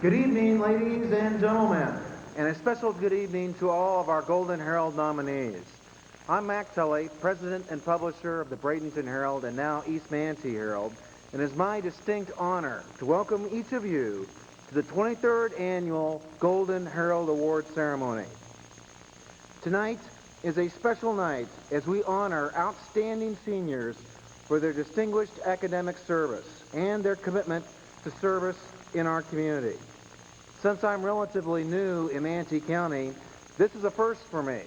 Good evening, ladies and gentlemen, and a special good evening to all of our Golden Herald nominees. I'm Mac Tully, president and publisher of the Bradenton Herald and now East Manatee Herald, and it's my distinct honor to welcome each of you to the 23rd Annual Golden Herald Award Ceremony. Tonight is a special night as we honor outstanding seniors for their distinguished academic service and their commitment to service in our community. Since I'm relatively new in Manatee County, this is a first for me.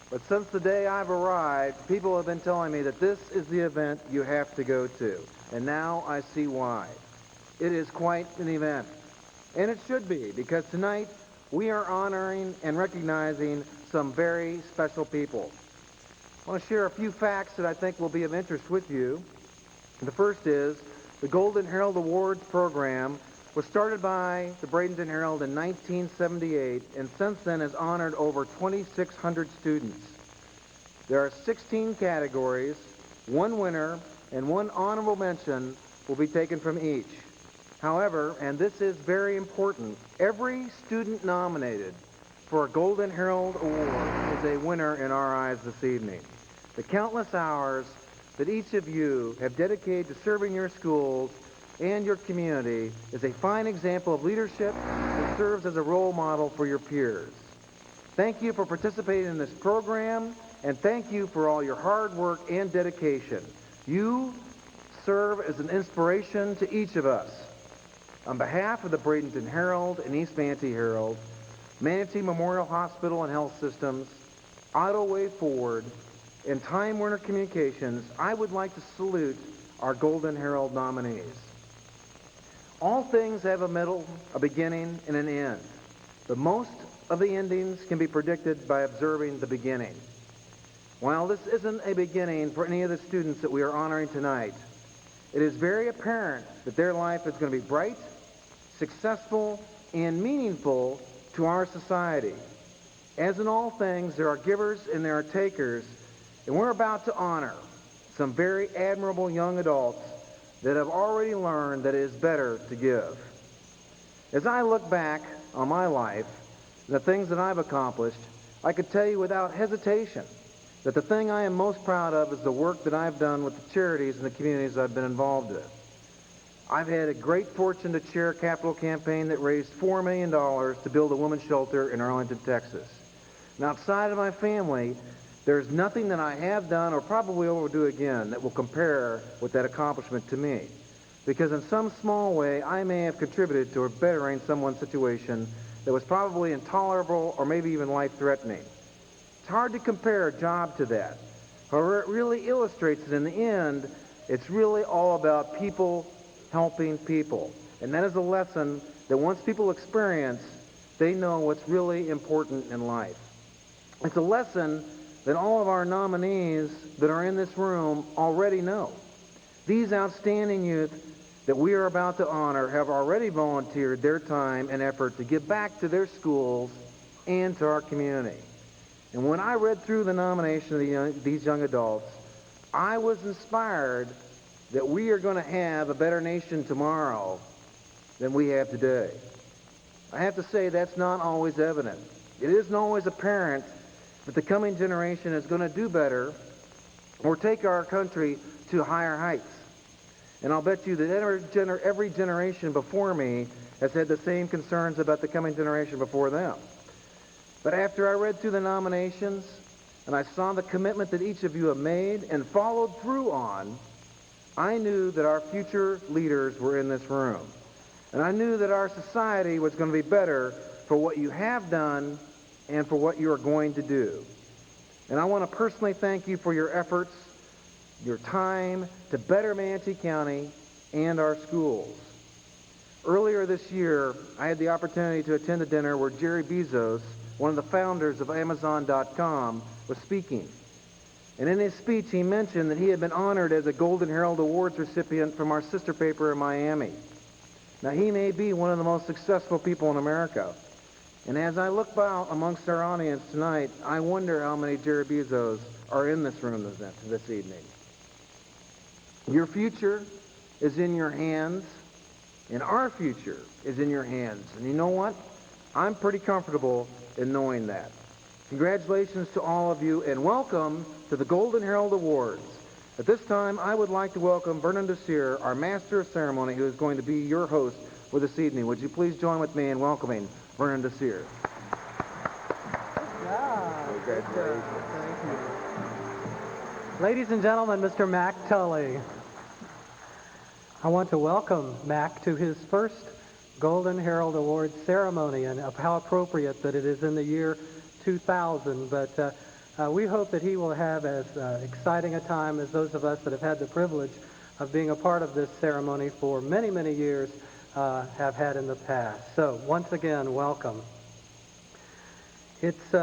But since the day I've arrived, people have been telling me that this is the event you have to go to. And now I see why. It is quite an event. And it should be, because tonight we are honoring and recognizing some very special people. I want to share a few facts that I think will be of interest with you. The first is the Golden Herald Awards program was started by the Bradenton Herald in 1978 and since then has honored over 2,600 students. There are 16 categories, one winner, and one honorable mention will be taken from each. However, and this is very important, every student nominated for a Golden Herald Award is a winner in our eyes this evening. The countless hours that each of you have dedicated to serving your schools and your community is a fine example of leadership that serves as a role model for your peers. Thank you for participating in this program, and thank you for all your hard work and dedication. You serve as an inspiration to each of us. On behalf of the Bradenton Herald and East Manatee Herald, Manatee Memorial Hospital and Health Systems, Ottaway Ford, and Time Warner Communications, I would like to salute our Golden Herald nominees. All things have a middle, a beginning, and an end. But most of the endings can be predicted by observing the beginning. While this isn't a beginning for any of the students that we are honoring tonight, it is very apparent that their life is going to be bright, successful, and meaningful to our society. As in all things, there are givers and there are takers, and we're about to honor some very admirable young adults that have already learned that it is better to give. As I look back on my life, the things that I've accomplished, I could tell you without hesitation that the thing I am most proud of is the work that I've done with the charities and the communities I've been involved in. I've had a great fortune to chair a capital campaign that raised $4 million to build a women's shelter in Arlington, Texas. And outside of my family, there's nothing that I have done or probably will do again that will compare with that accomplishment to me. Because in some small way, I may have contributed to bettering someone's situation that was probably intolerable or maybe even life-threatening. It's hard to compare a job to that. However, it really illustrates that in the end, it's really all about people helping people. And that is a lesson that once people experience, they know what's really important in life. It's a lesson that all of our nominees that are in this room already know. These outstanding youth that we are about to honor have already volunteered their time and effort to give back to their schools and to our community. And when I read through the nomination of these young adults, I was inspired that we are going to have a better nation tomorrow than we have today. I have to say that's not always evident. It isn't always apparent that the coming generation is going to do better or take our country to higher heights. And I'll bet you that every generation before me has had the same concerns about the coming generation before them. But after I read through the nominations and I saw the commitment that each of you have made and followed through on, I knew that our future leaders were in this room. And I knew that our society was going to be better for what you have done and for what you are going to do. And I want to personally thank you for your efforts, your time to better Manatee County and our schools. Earlier this year, I had the opportunity to attend a dinner where Jerry Bezos, one of the founders of Amazon.com, was speaking. And in his speech, he mentioned that he had been honored as a Golden Herald Awards recipient from our sister paper in Miami. Now, he may be one of the most successful people in America. And as I look out amongst our audience tonight, I wonder how many Jerry Bezos are in this room this evening. Your future is in your hands, and our future is in your hands. And you know what? I'm pretty comfortable in knowing that. Congratulations to all of you, and welcome to the Golden Herald Awards. At this time, I would like to welcome Vernon Desir, our Master of Ceremony, who is going to be your host for this evening. Would you please join with me in welcoming Vernon Desir? Congratulations. Thank you. Ladies and gentlemen, Mr. Mac Tully. I want to welcome Mac to his first Golden Herald Awards ceremony, and how appropriate that it is in the year 2000, but we hope that he will have as exciting a time as those of us that have had the privilege of being a part of this ceremony for many, many years have had in the past. So, once again, welcome. It's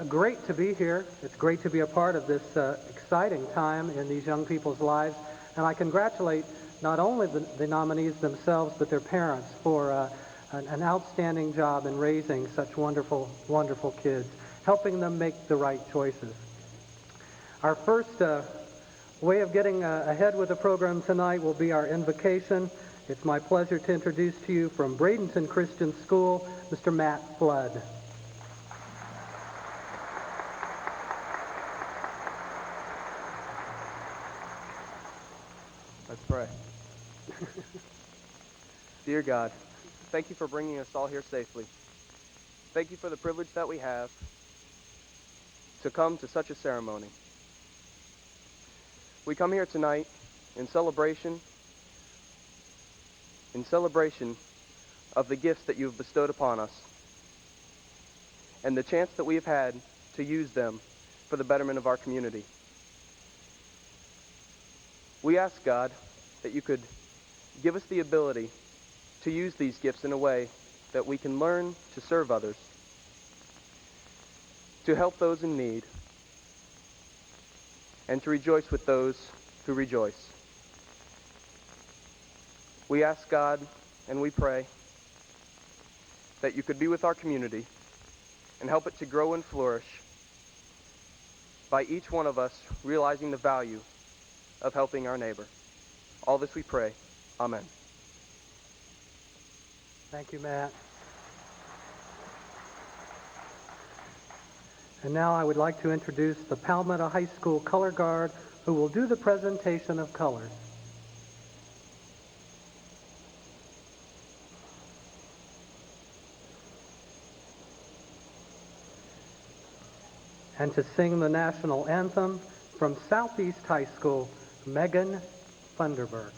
great to be here. It's great to be a part of this exciting time in these young people's lives, and I congratulate not only the nominees themselves, but their parents for an outstanding job in raising such wonderful, wonderful kids, helping them make the right choices. Our first way of getting ahead with the program tonight will be our invocation. It's my pleasure to introduce to you from Bradenton Christian School, Mr. Matt Flood. Let's pray. Dear God, thank you for bringing us all here safely. Thank you for the privilege that we have to come to such a ceremony. We come here tonight in celebration of the gifts that you have bestowed upon us and the chance that we have had to use them for the betterment of our community. We ask, God, that you could give us the ability to use these gifts in a way that we can learn to serve others, to help those in need, and to rejoice with those who rejoice. We ask, God, and we pray that you could be with our community and help it to grow and flourish by each one of us realizing the value of helping our neighbor. All this we pray. Amen. Thank you, Matt. And now I would like to introduce the Palmetto High School Color Guard, who will do the presentation of colors. And to sing the national anthem from Southeast High School, Megan Funderburg.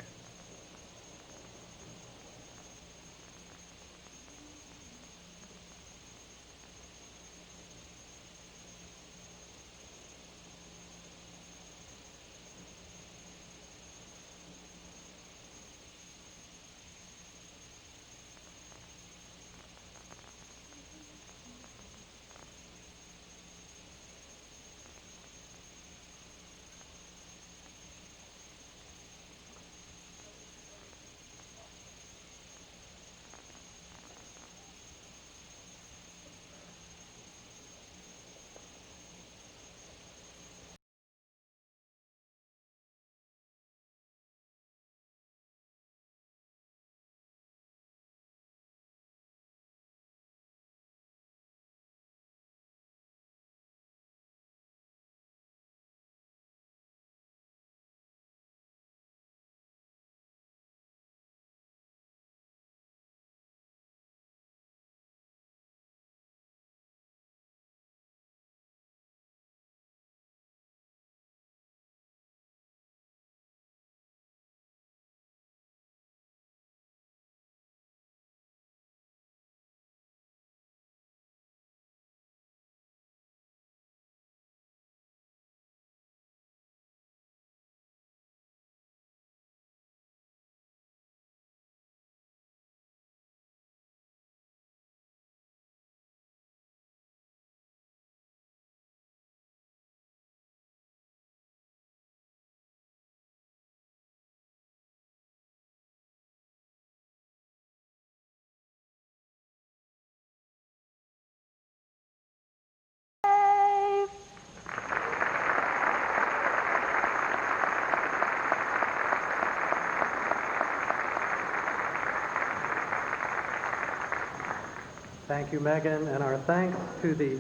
Thank you, Megan, and our thanks to the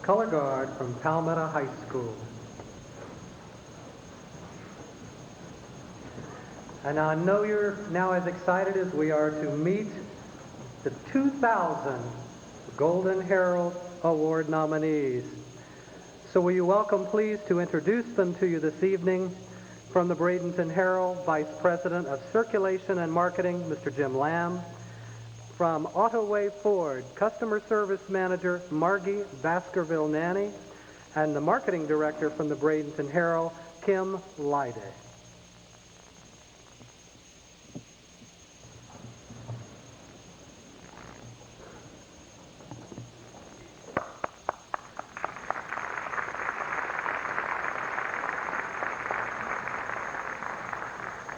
Color Guard from Palmetto High School. And I know you're now as excited as we are to meet the 2000 Golden Herald Award nominees. So will you welcome, please, to introduce them to you this evening, from the Bradenton Herald, Vice President of Circulation and Marketing, Mr. Jim Lamb. From Autoway Ford, Customer Service Manager, Margie Baskerville-Nanny. And the Marketing Director from the Bradenton Herald, Kim Lyde.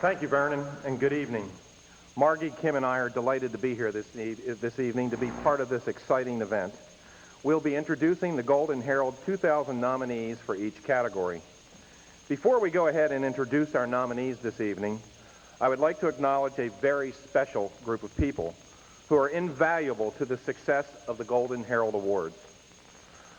Thank you, Vernon, and good evening. Margie, Kim, and I are delighted to be here this evening to be part of this exciting event. We'll be introducing the Golden Herald 2000 nominees for each category. Before we go ahead and introduce our nominees this evening, I would like to acknowledge a very special group of people who are invaluable to the success of the Golden Herald Awards.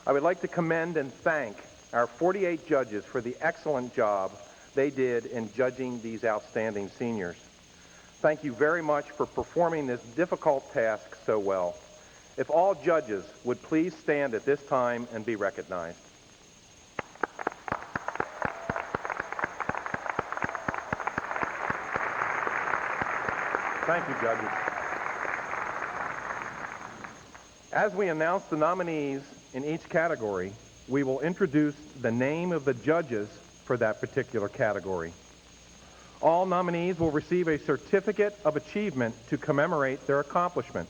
I would like to commend and thank our 48 judges for the excellent job they did in judging these outstanding seniors. Thank you very much for performing this difficult task so well. If all judges would please stand at this time and be recognized. Thank you, judges. As we announce the nominees in each category, we will introduce the name of the judges for that particular category. All nominees will receive a certificate of achievement to commemorate their accomplishment.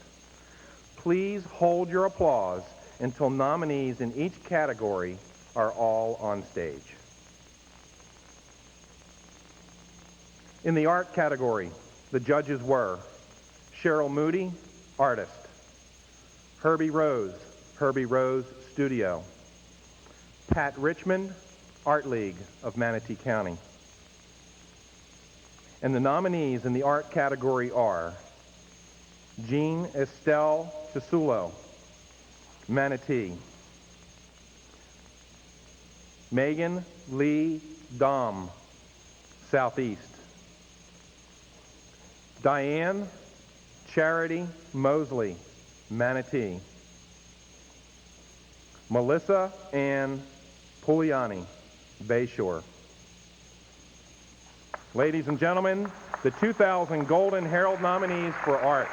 Please hold your applause until nominees in each category are all on stage. In the art category, the judges were Cheryl Moody, artist; Herbie Rose Studio; Pat Richmond, Art League of Manatee County. And the nominees in the art category are Jean Estelle Chisulo, Manatee; Megan Lee Dom, Southeast; Diane Charity Mosley, Manatee; Melissa Ann Pugliani, Bayshore. Ladies and gentlemen, the 2000 Golden Herald nominees for art.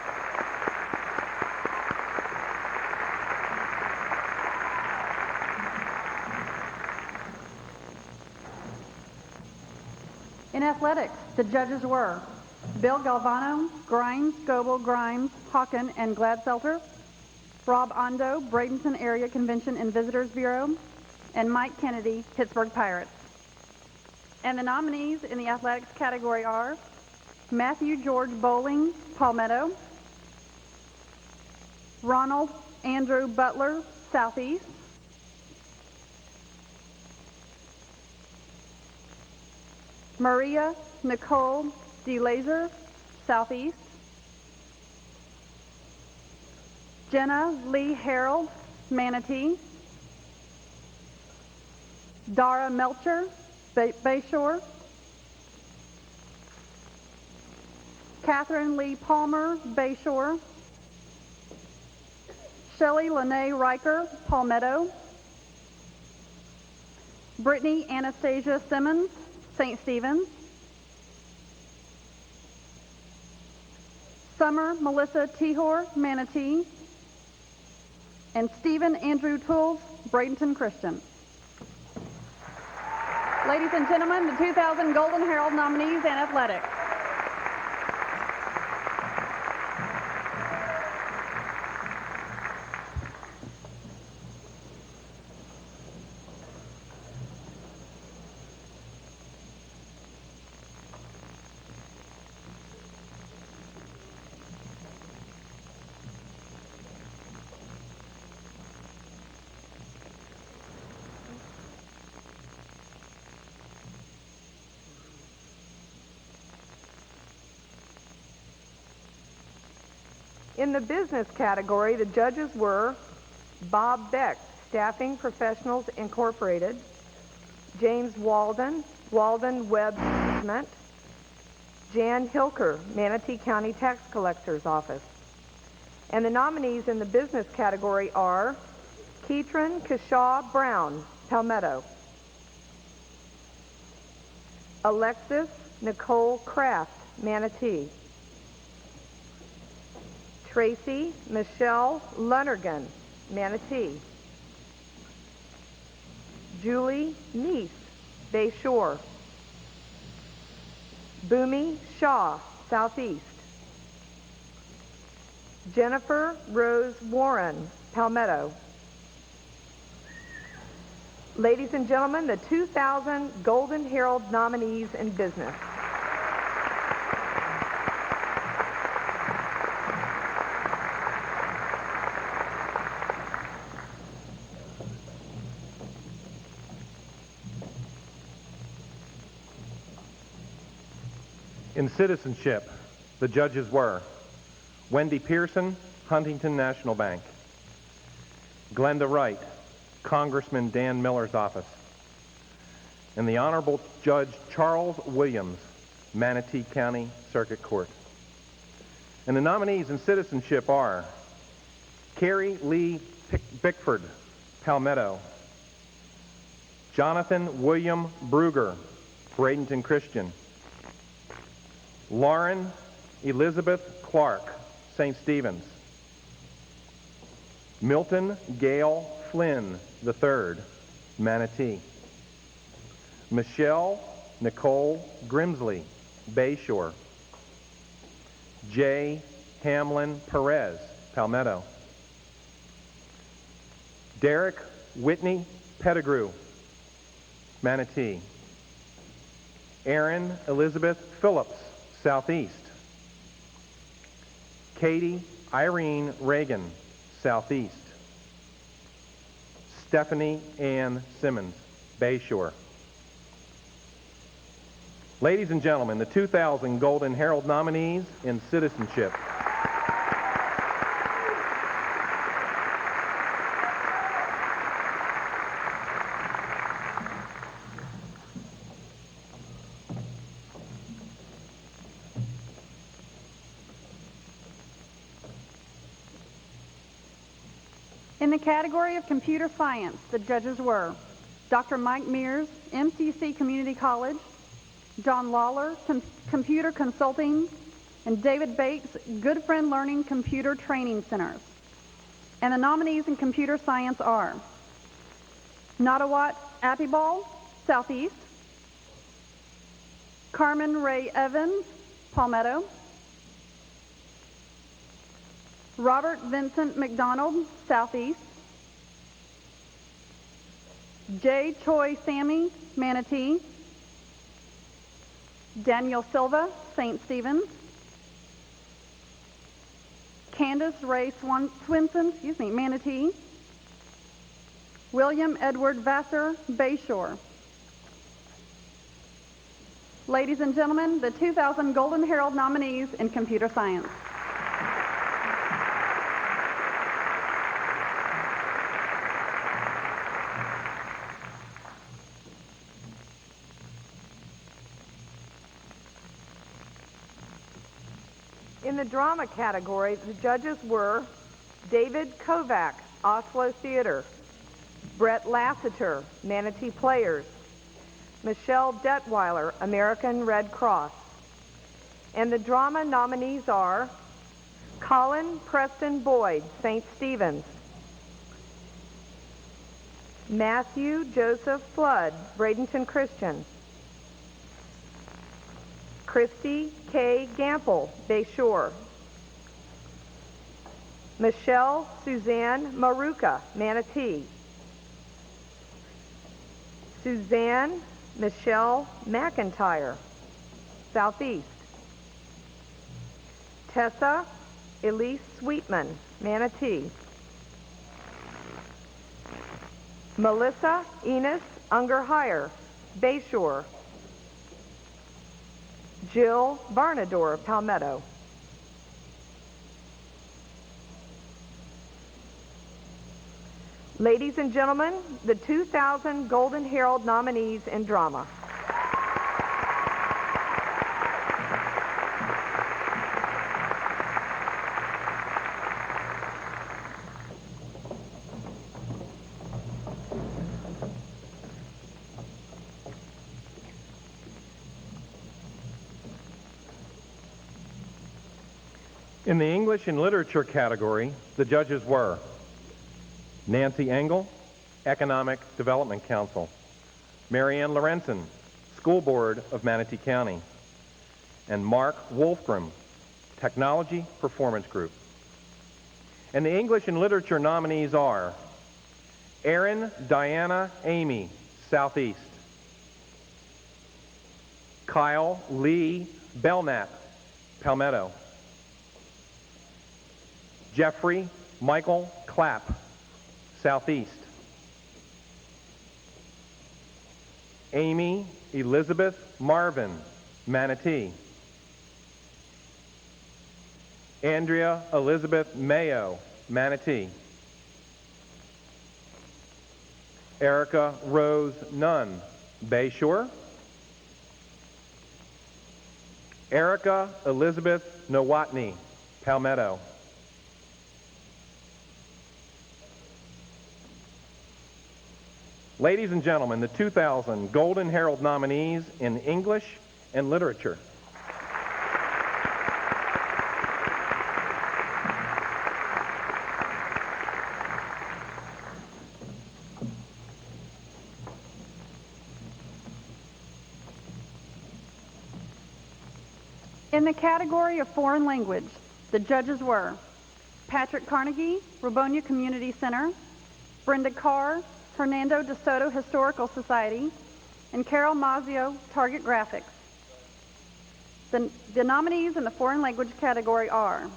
In athletics, the judges were Bill Galvano, Grimes, Goebel, Grimes, Hawken, and Gladfelter; Rob Ondo, Bradenton Area Convention and Visitors Bureau; and Mike Kennedy, Pittsburgh Pirates. And the nominees in the athletics category are Matthew George Bowling, Palmetto; Ronald Andrew Butler, Southeast; Maria Nicole DeLaser, Southeast; Jenna Lee Herald, Manatee; Dara Melcher, Bayshore; Catherine Lee Palmer, Bayshore; Shelley Lene Riker, Palmetto; Brittany Anastasia Simmons, St. Stephen's; Summer Melissa Tehor, Manatee; and Stephen Andrew Tools, Bradenton Christian. Ladies and gentlemen, the 2000 Golden Herald nominees in athletics. In the business category, the judges were Bob Beck, Staffing Professionals Incorporated, James Walden, Walden Web Management, Jan Hilker, Manatee County Tax Collector's Office. And the nominees in the business category are Keatron Kashaw Brown, Palmetto, Alexis Nicole Kraft, Manatee, Tracy Michelle Lonergan, Manatee, Julie Neese, Bay Shore, Boomy Shaw, Southeast, Jennifer Rose Warren, Palmetto. Ladies and gentlemen, the 2000 Golden Herald nominees in business. In citizenship, the judges were Wendy Pearson, Huntington National Bank; Glenda Wright, Congressman Dan Miller's office; and the Honorable Judge Charles Williams, Manatee County Circuit Court. And the nominees in citizenship are Carrie Lee Bickford, Palmetto; Jonathan William Bruger, Bradenton Christian; Lauren Elizabeth Clark, St. Stephen's; Milton Gale Flynn III, Manatee; Michelle Nicole Grimsley, Bayshore; J. Hamlin Perez, Palmetto; Derek Whitney Pettigrew, Manatee; Erin Elizabeth Phillips, Southeast; Katie Irene Reagan, Southeast; Stephanie Ann Simmons, Bayshore. Ladies and gentlemen, the 2000 Golden Herald nominees in citizenship. In the category of computer science, the judges were Dr. Mike Mears, MCC Community College, John Lawler, Computer Consulting, and David Bates, Good Friend Learning Computer Training Centers. And the nominees in computer science are Nadawat Apibal, Southeast; Carmen Ray Evans, Palmetto; Robert Vincent McDonald, Southeast; J. Choi Sammy, Manatee; Daniel Silva, St. Stephen's; Candace Ray Swinson, Manatee; William Edward Vassar, Bayshore. Ladies and gentlemen, the 2000 Golden Herald nominees in computer science. In the drama category, the judges were David Kovac, Oslo Theater; Brett Lassiter, Manatee Players; Michelle Detweiler, American Red Cross. And the drama nominees are Colin Preston Boyd, St. Stephen's; Matthew Joseph Flood, Bradenton Christian; Christy K. Gample, Bayshore; Michelle Suzanne Maruka, Manatee; Suzanne Michelle McIntyre, Southeast; Tessa Elise Sweetman, Manatee; Melissa Enos Unger Hire, Bayshore; Jill Varnador, Palmetto. Ladies and gentlemen, the 2000 Golden Herald nominees in drama. In the English and Literature category, the judges were Nancy Engel, Economic Development Council; Marianne Lorenzen, School Board of Manatee County; and Mark Wolfgram, Technology Performance Group. And the English and Literature nominees are Erin Diana Amy, Southeast; Kyle Lee Belknap, Palmetto; Jeffrey Michael Clapp, Southeast; Amy Elizabeth Marvin, Manatee; Andrea Elizabeth Mayo, Manatee; Erica Rose Nunn, Bayshore; Erica Elizabeth Nowotny, Palmetto; Ladies and gentlemen, the 2000 Golden Herald nominees in English and Literature. In the category of foreign language, the judges were Patrick Carnegie, Rabonia Community Center; Brenda Carr, Hernando de Soto Historical Society; and Carol Mazio, Target Graphics. The nominees in the foreign language category are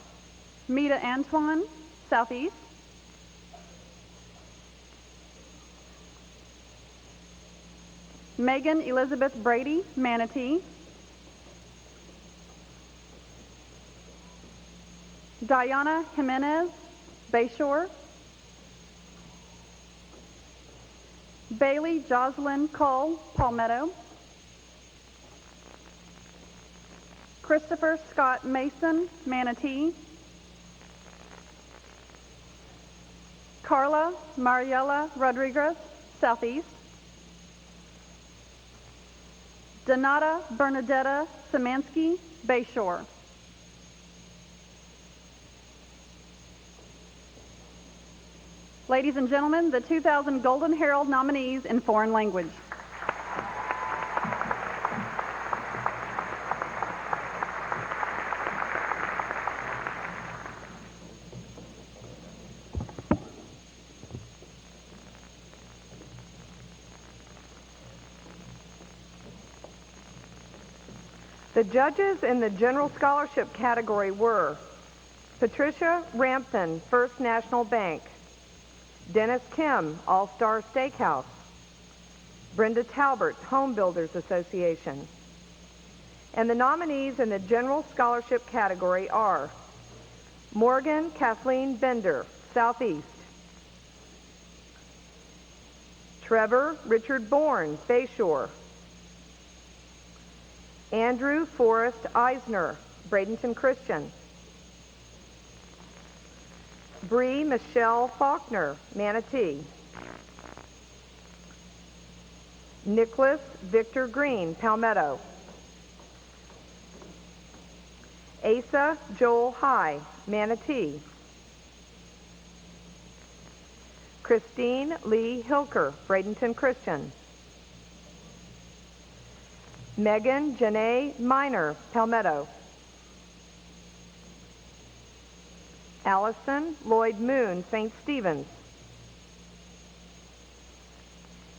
Mita Antoine, Southeast; Megan Elizabeth Brady, Manatee; Diana Jimenez, Bayshore; Bailey Jocelyn Cole, Palmetto; Christopher Scott Mason, Manatee; Carla Mariela Rodriguez, Southeast; Donata Bernadetta Szymanski, Bayshore. Ladies and gentlemen, the 2000 Golden Herald nominees in foreign language. The judges in the general scholarship category were Patricia Rampton, First National Bank; Dennis Kim, All-Star Steakhouse; Brenda Talbert, Home Builders Association. And the nominees in the general scholarship category are Morgan Kathleen Bender, Southeast; Trevor Richard Bourne, Bayshore; Andrew Forrest Eisner, Bradenton Christian; Bree Michelle Faulkner, Manatee; Nicholas Victor Green, Palmetto; Asa Joel High, Manatee; Christine Lee Hilker, Bradenton Christian; Megan Janae Minor, Palmetto; Allison Lloyd Moon, St. Stephen's;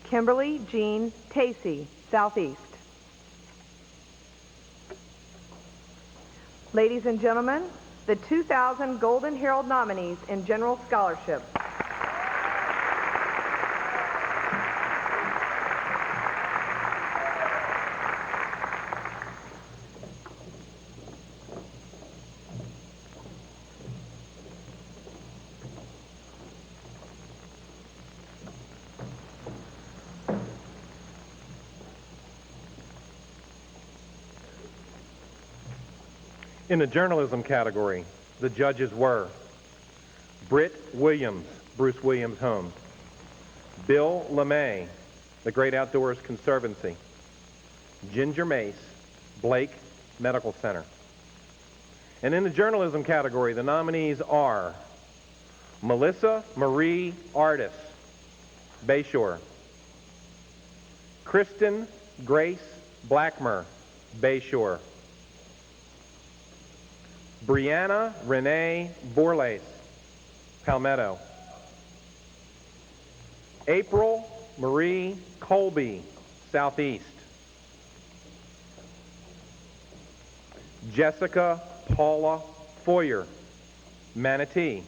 Kimberly Jean Tacey, Southeast. Ladies and gentlemen, the 2000 Golden Herald nominees in general scholarship. In the journalism category, the judges were Britt Williams, Bruce Williams' home; Bill LeMay, The Great Outdoors Conservancy; Ginger Mace, Blake Medical Center. And in the journalism category, the nominees are Melissa Marie Artis, Bayshore; Kristen Grace Blackmer, Bayshore; Brianna Renee Borlace, Palmetto; April Marie Colby, Southeast; Jessica Paula Foyer, Manatee;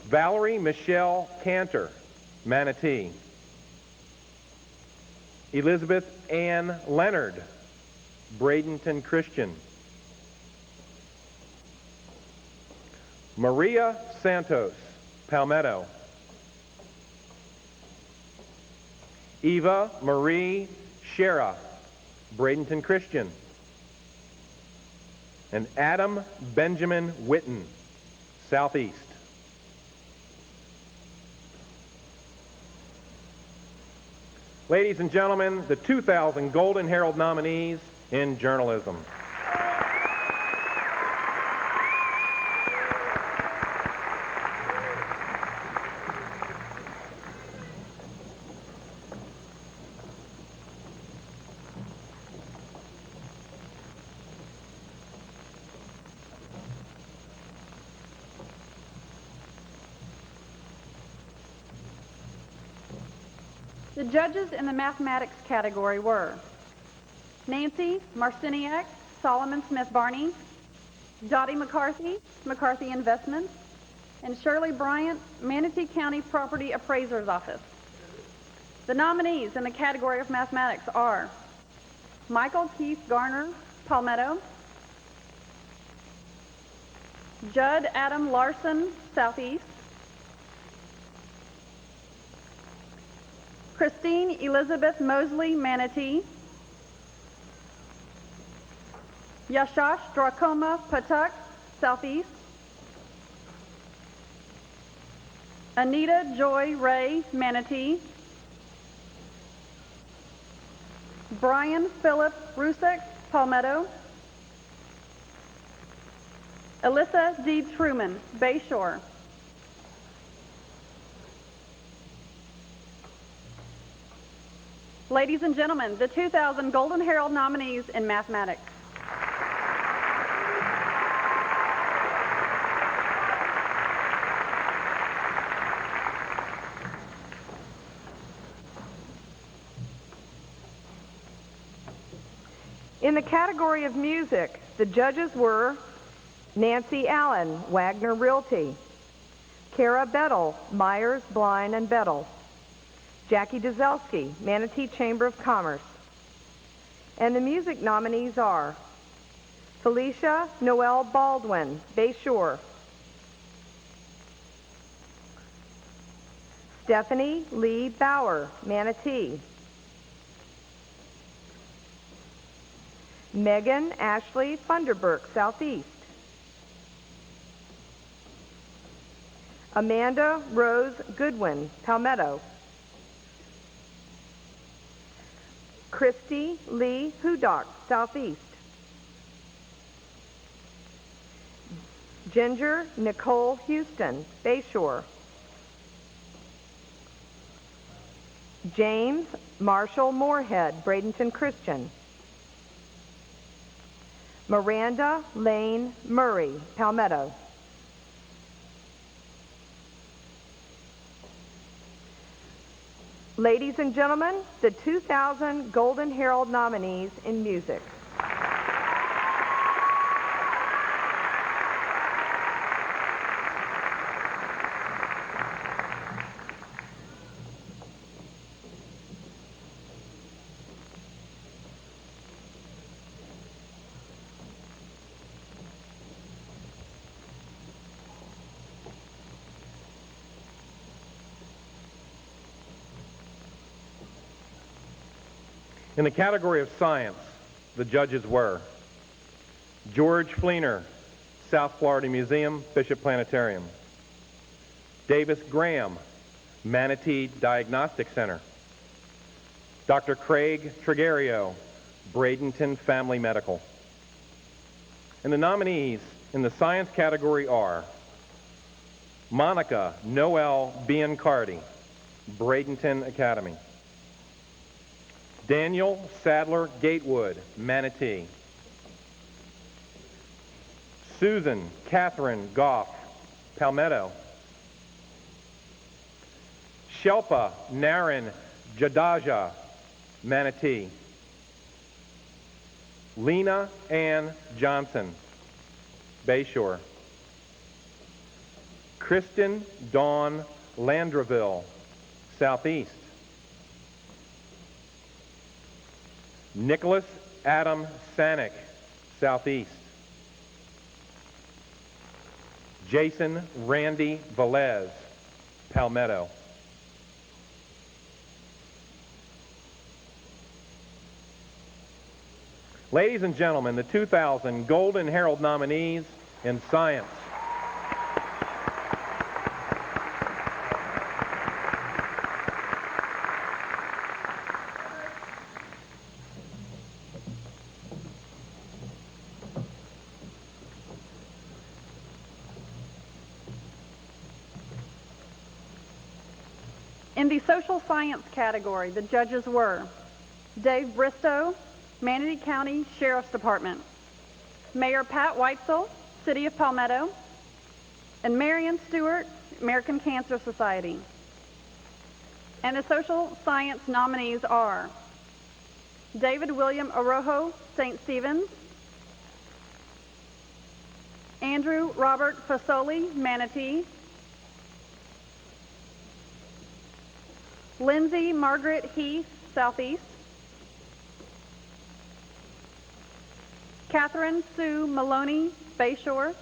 Valerie Michelle Cantor, Manatee; Elizabeth Ann Leonard, Bradenton Christian; Maria Santos, Palmetto; Eva Marie Shera, Bradenton Christian; and Adam Benjamin Witten, Southeast. Ladies and gentlemen, the 2000 Golden Herald nominees in journalism. The judges in the mathematics category were Nancy Marciniak, Solomon Smith Barney; Dottie McCarthy, McCarthy Investments; and Shirley Bryant, Manatee County Property Appraiser's Office. The nominees in the category of mathematics are Michael Keith Garner, Palmetto; Judd Adam Larson, Southeast; Christine Elizabeth Mosley, Manatee; Yashash Dracoma Patuk, Southeast; Anita Joy Ray, Manatee; Brian Philip Rusek, Palmetto; Alyssa D. Truman, Bayshore; Ladies and gentlemen, the 2000 Golden Herald nominees in mathematics. In the category of music, the judges were Nancy Allen, Wagner Realty; Kara Bettel, Myers, Blind and Bettel; Jackie Dzelski, Manatee Chamber of Commerce. And the music nominees are Felicia Noel Baldwin, Bayshore; Stephanie Lee Bauer, Manatee; Megan Ashley Funderburk, Southeast; Amanda Rose Goodwin, Palmetto; Christy Lee Hudock, Southeast; Ginger Nicole Houston, Bayshore; James Marshall Moorhead, Bradenton Christian; Miranda Lane Murray, Palmetto; Ladies and gentlemen, the 2000 Golden Herald nominees in music. In the category of science, the judges were George Fleener, South Florida Museum, Bishop Planetarium. Davis Graham, Manatee Diagnostic Center. Dr. Craig Tregario, Bradenton Family Medical. And the nominees in the science category are Monica Noel Biancardi, Bradenton Academy. Daniel Sadler Gatewood, Manatee. Susan Catherine Goff, Palmetto. Shelpa Naren Jadaja, Manatee. Lena Ann Johnson, Bayshore. Kristen Dawn Landraville, Southeast. Nicholas Adam Sanick, Southeast. Jason Randy Velez, Palmetto. Ladies and gentlemen, the 2000 Golden Herald nominees in science. In the social science category, the judges were Dave Bristow, Manatee County Sheriff's Department, Mayor Pat Weitzel, City of Palmetto, and Marion Stewart, American Cancer Society. And the social science nominees are David William Orojo, St. Stephen's, Andrew Robert Fasoli, Manatee, Lindsay Margaret Heath, Southeast, Catherine Sue Maloney, Bayshore,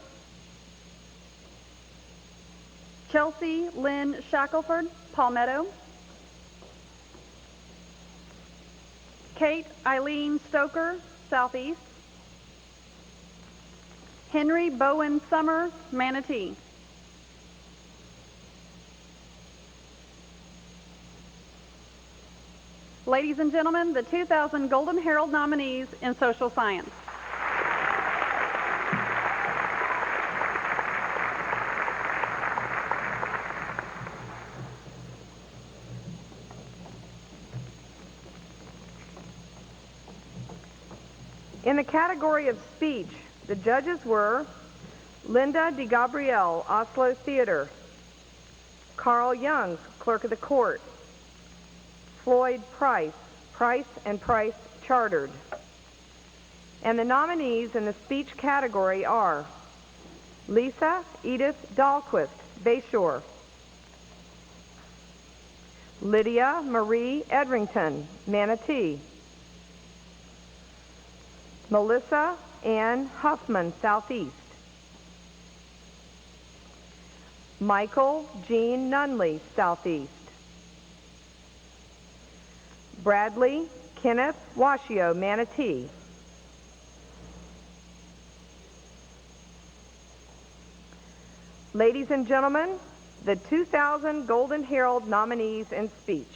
Chelsea Lynn Shackelford, Palmetto, Kate Eileen Stoker, Southeast, Henry Bowen Summer, Manatee. Ladies and gentlemen, the 2000 Golden Herald nominees in social science. In the category of speech, the judges were Linda DeGabriel, Oslo Theater, Carl Youngs, Clerk of the Court, Floyd Price, Price and Price Chartered. And the nominees in the speech category are Lisa Edith Dahlquist, Bayshore, Lydia Marie Edrington, Manatee, Melissa Ann Huffman, Southeast, Michael Jean Nunley, Southeast, Bradley Kenneth Washio, Manatee, ladies and gentlemen, the 2000 Golden Herald nominees in speech.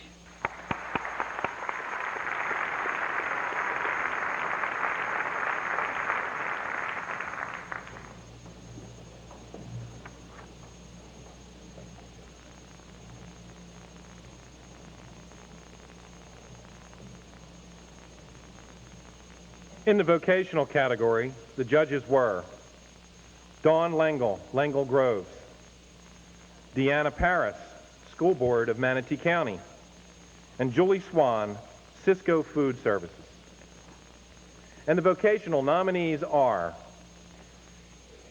In the vocational category, the judges were Dawn Lengel, Lengel Groves, Deanna Paris, School Board of Manatee County, and Julie Swan, Cisco Food Services. And the vocational nominees are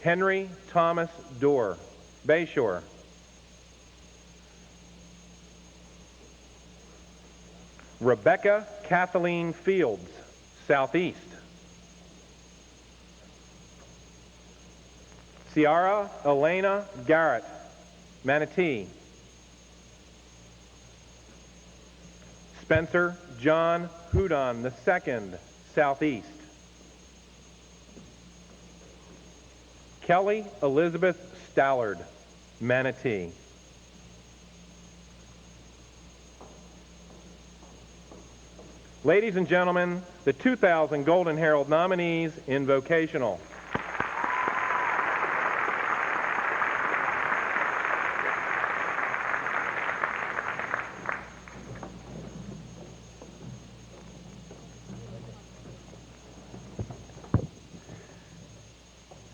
Henry Thomas Dorr, Bayshore, Rebecca Kathleen Fields, Southeast, Ciara Elena Garrett, Manatee, Spencer John Hudon II, Southeast, Kelly Elizabeth Stallard, Manatee. Ladies and gentlemen, the 2000 Golden Herald nominees in vocational.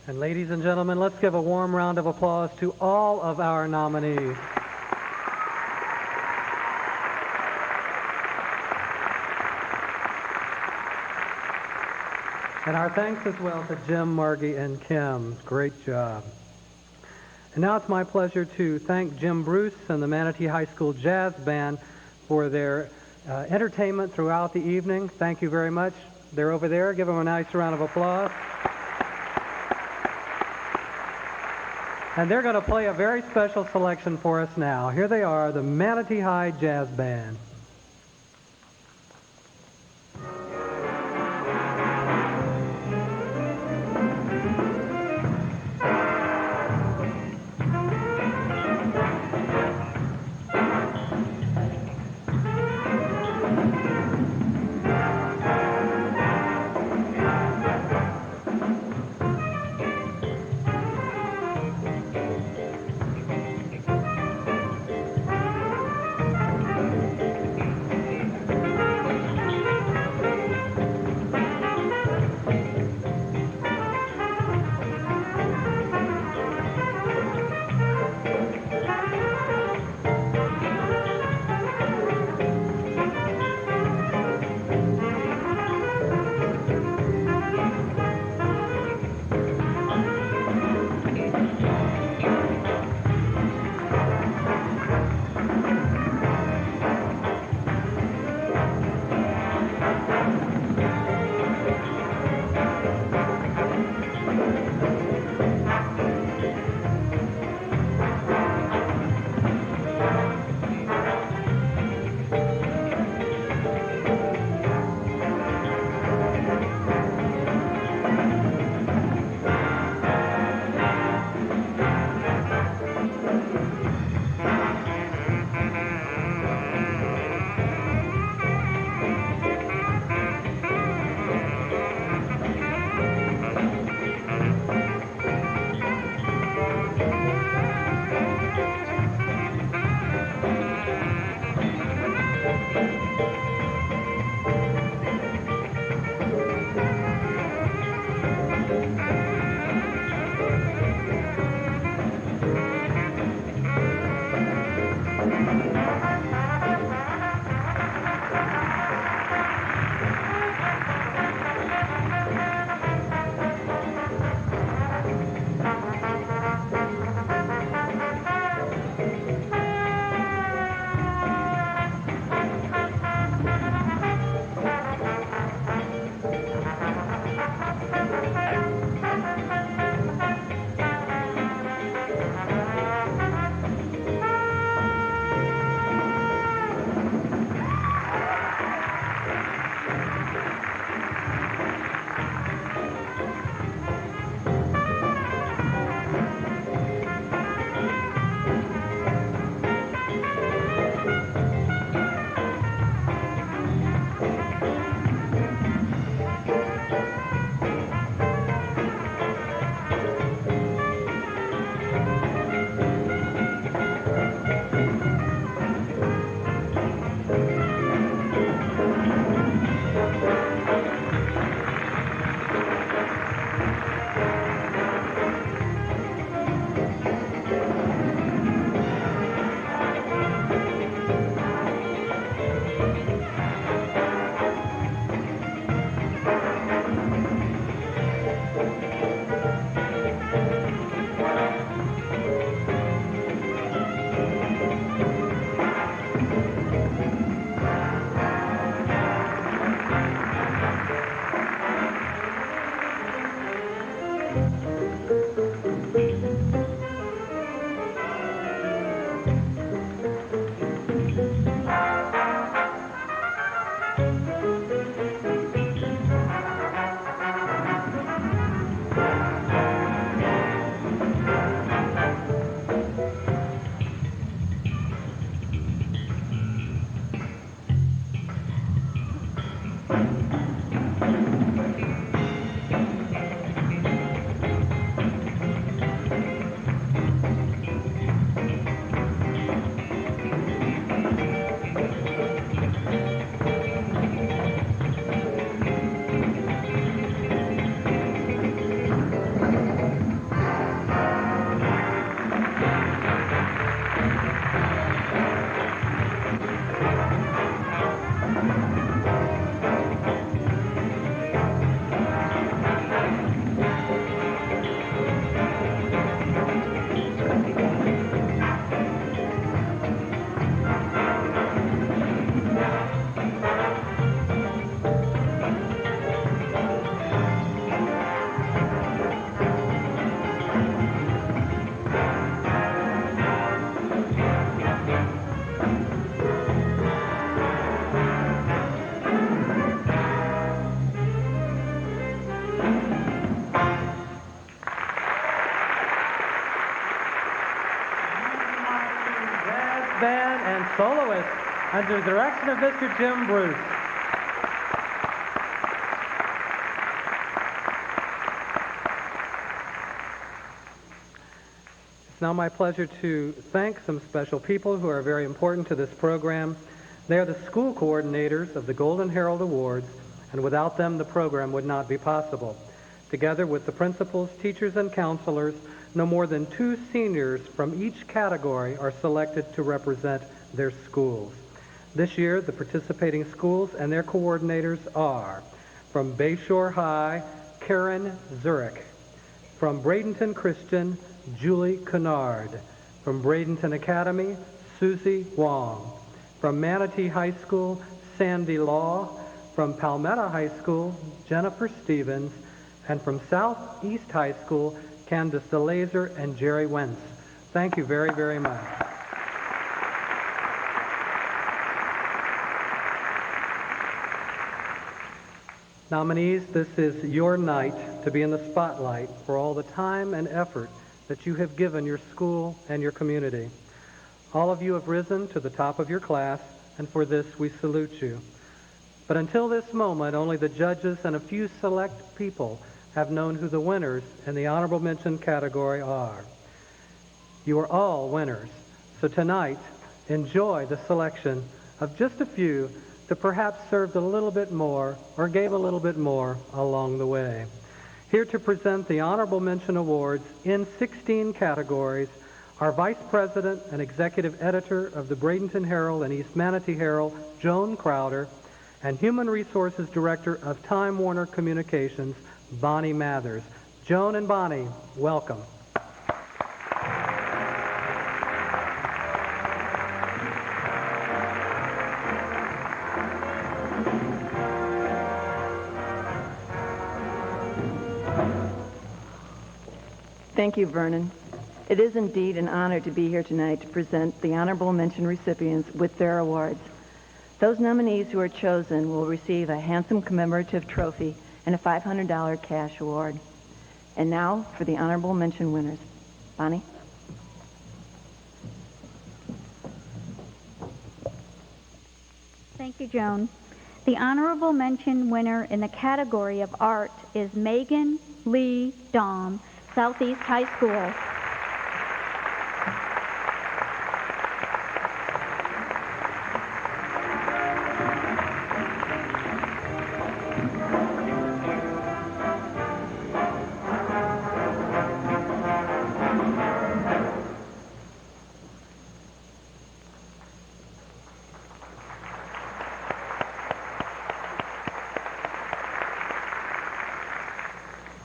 And ladies and gentlemen, let's give a warm round of applause to all of our nominees. And our thanks as well to Jim, Margie, and Kim. Great job. And now it's my pleasure to thank Jim Bruce and the Manatee High School Jazz Band for their entertainment throughout the evening. Thank you very much. They're over there. Give them a nice round of applause. And they're going to play a very special selection for us now. Here they are, the Manatee High Jazz Band. Band and soloist under the direction of Mr. Jim Bruce. It's now my pleasure to thank some special people who are very important to this program. They are the school coordinators of the Golden Herald Awards, and without them the program would not be possible. Together with the principals, teachers, and counselors, no more than 2 seniors from each category are selected to represent their schools. This year, the participating schools and their coordinators are from Bayshore High, Karen Zurich; from Bradenton Christian, Julie Kennard; from Bradenton Academy, Susie Wong; from Manatee High School, Sandy Law; from Palmetto High School, Jennifer Stevens; and from Southeast High School, Candace DeLaser and Jerry Wentz. Thank you very, very much. Nominees, this is your night to be in the spotlight for all the time and effort that you have given your school and your community. All of you have risen to the top of your class, and for this we salute you. But until this moment, only the judges and a few select people have known who the winners in the honorable mention category are. You are all winners, so tonight enjoy the selection of just a few that perhaps served a little bit more or gave a little bit more along the way. Here to present the honorable mention awards in 16 categories are Vice President and Executive Editor of the Bradenton Herald and East Manatee Herald, Joan Crowder, and Human Resources Director of Time Warner Communications, Bonnie Mathers. Joan and Bonnie, welcome. Thank you, Vernon. It is indeed an honor to be here tonight to present the honorable mention recipients with their awards. Those nominees who are chosen will receive a handsome commemorative trophy and a $500 cash award. And now for the honorable mention winners. Bonnie? Thank you, Joan. The honorable mention winner in the category of art is Megan Lee Dahm, Southeast High School.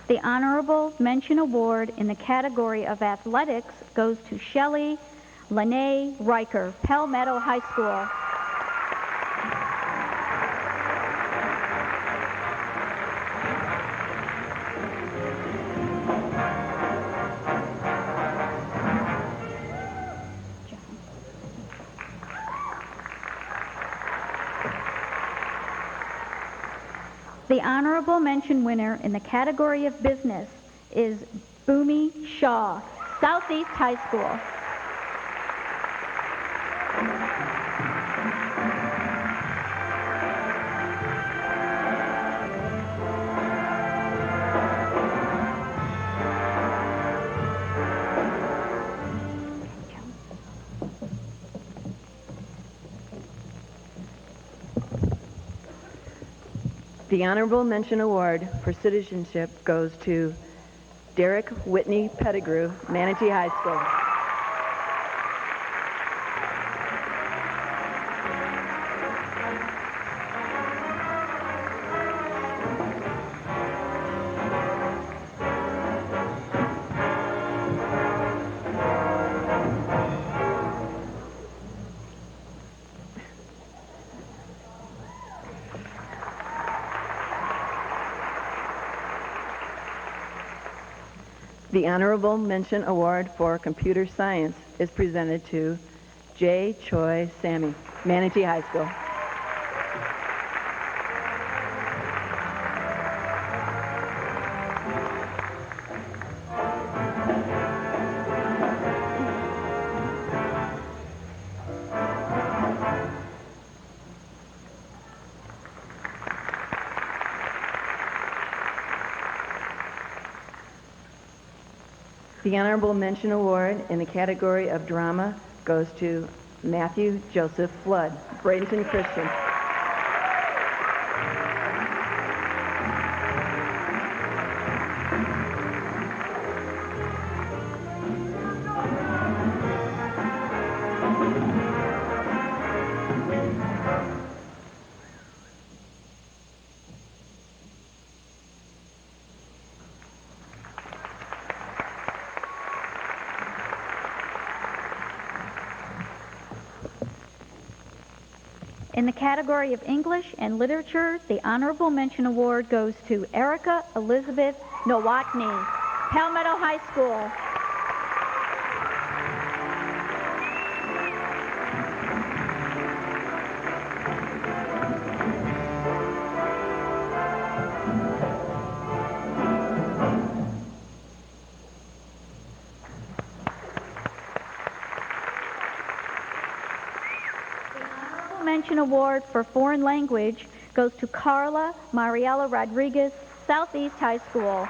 The honorable mention award in the category of athletics goes to Shelley Lene Riker, Palmetto High School. The honorable mention winner in the category of business is Boomy Shaw, Southeast High School. The Honorable Mention Award for Citizenship goes to Derek Whitney Pettigrew, Manatee High School. The Honorable Mention Award for Computer Science is presented to J. Choi Sammy, Manatee High School. The Honorable Mention Award in the category of drama goes to Matthew Joseph Flood, Bradenton Christian. In the category of English and Literature, the Honorable Mention Award goes to Erica Elizabeth Nowotny, Palmetto High School. Mention Award for Foreign Language goes to Carla Mariela Rodriguez, Southeast High School.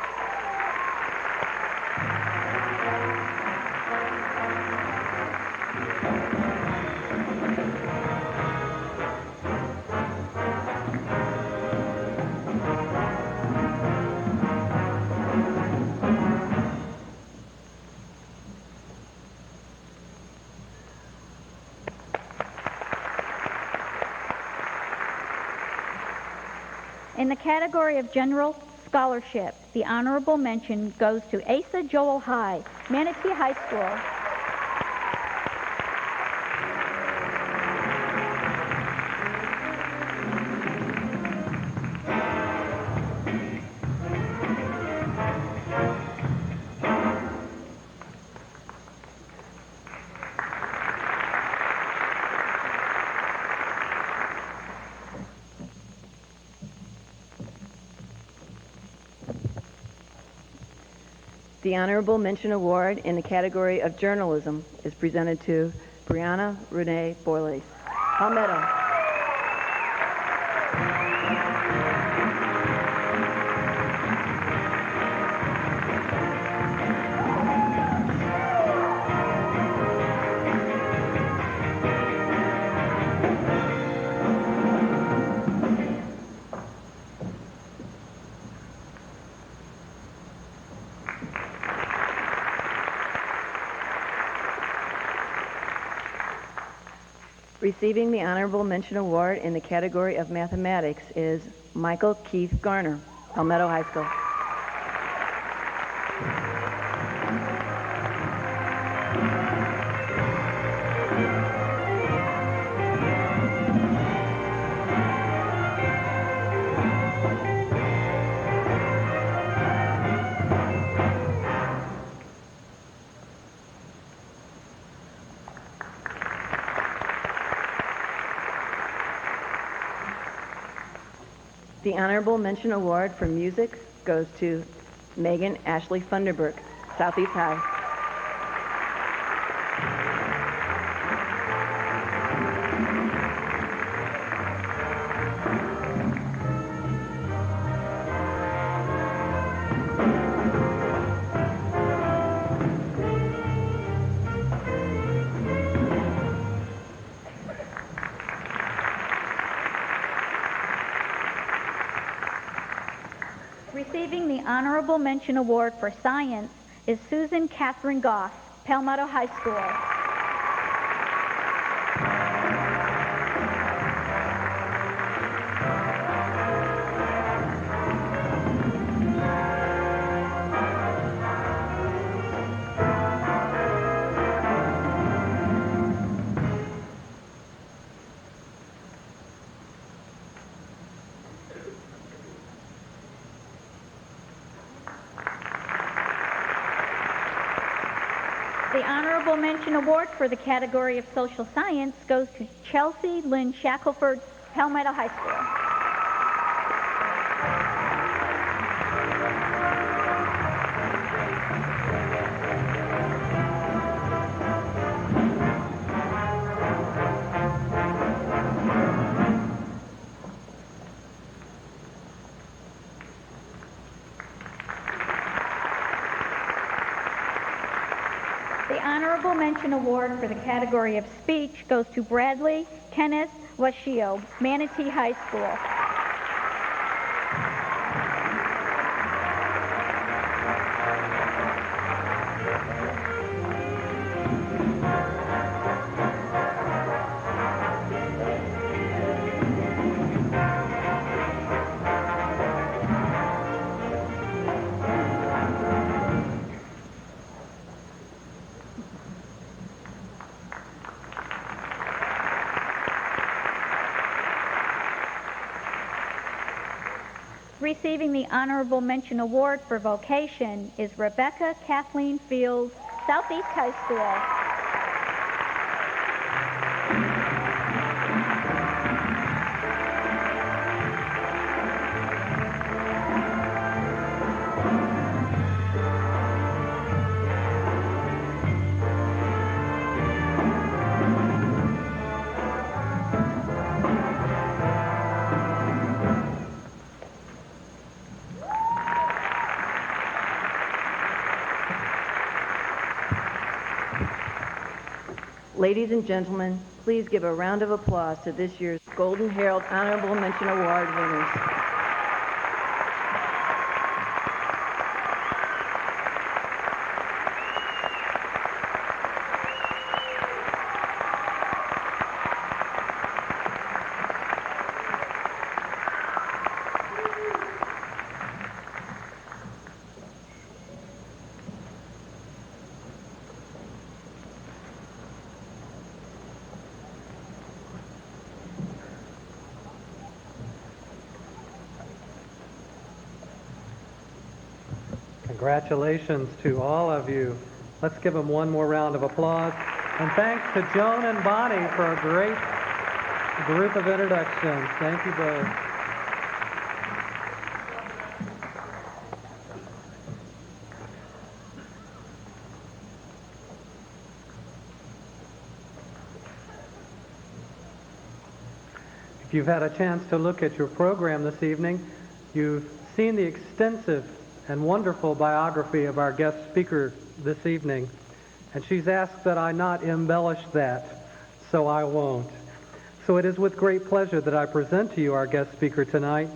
In the category of General Scholarship, the Honorable Mention goes to Asa Joel High, Manatee High School. The Honorable Mention Award in the category of Journalism is presented to Brianna Renee Borlace, Palmetto. Receiving the Honorable Mention Award in the category of Mathematics is Michael Keith Garner, Palmetto High School. The Honorable Mention Award for Music goes to Megan Ashley Funderburk, Southeast High. Receiving the Honorable Mention Award for Science is Susan Catherine Goff, Palmetto High School. The Honorable Mention Award for the category of Social Science goes to Chelsea Lynn Shackelford, Palmetto High School. The Honorable Mention Award for the category of Speech goes to Bradley Kenneth Washio, Manatee High School. Receiving the Honorable Mention Award for Vocation is Rebecca Kathleen Fields, Southeast High School. Ladies and gentlemen, please give a round of applause to this year's Golden Herald Honorable Mention Award winners. Congratulations to all of you. Let's give them one more round of applause. And thanks to Joan and Bonnie for a great group of introductions. Thank you both. If you've had a chance to look at your program this evening, you've seen the extensive and wonderful biography of our guest speaker this evening, and she's asked that I not embellish that, so I won't. So it is with great pleasure that I present to you our guest speaker tonight.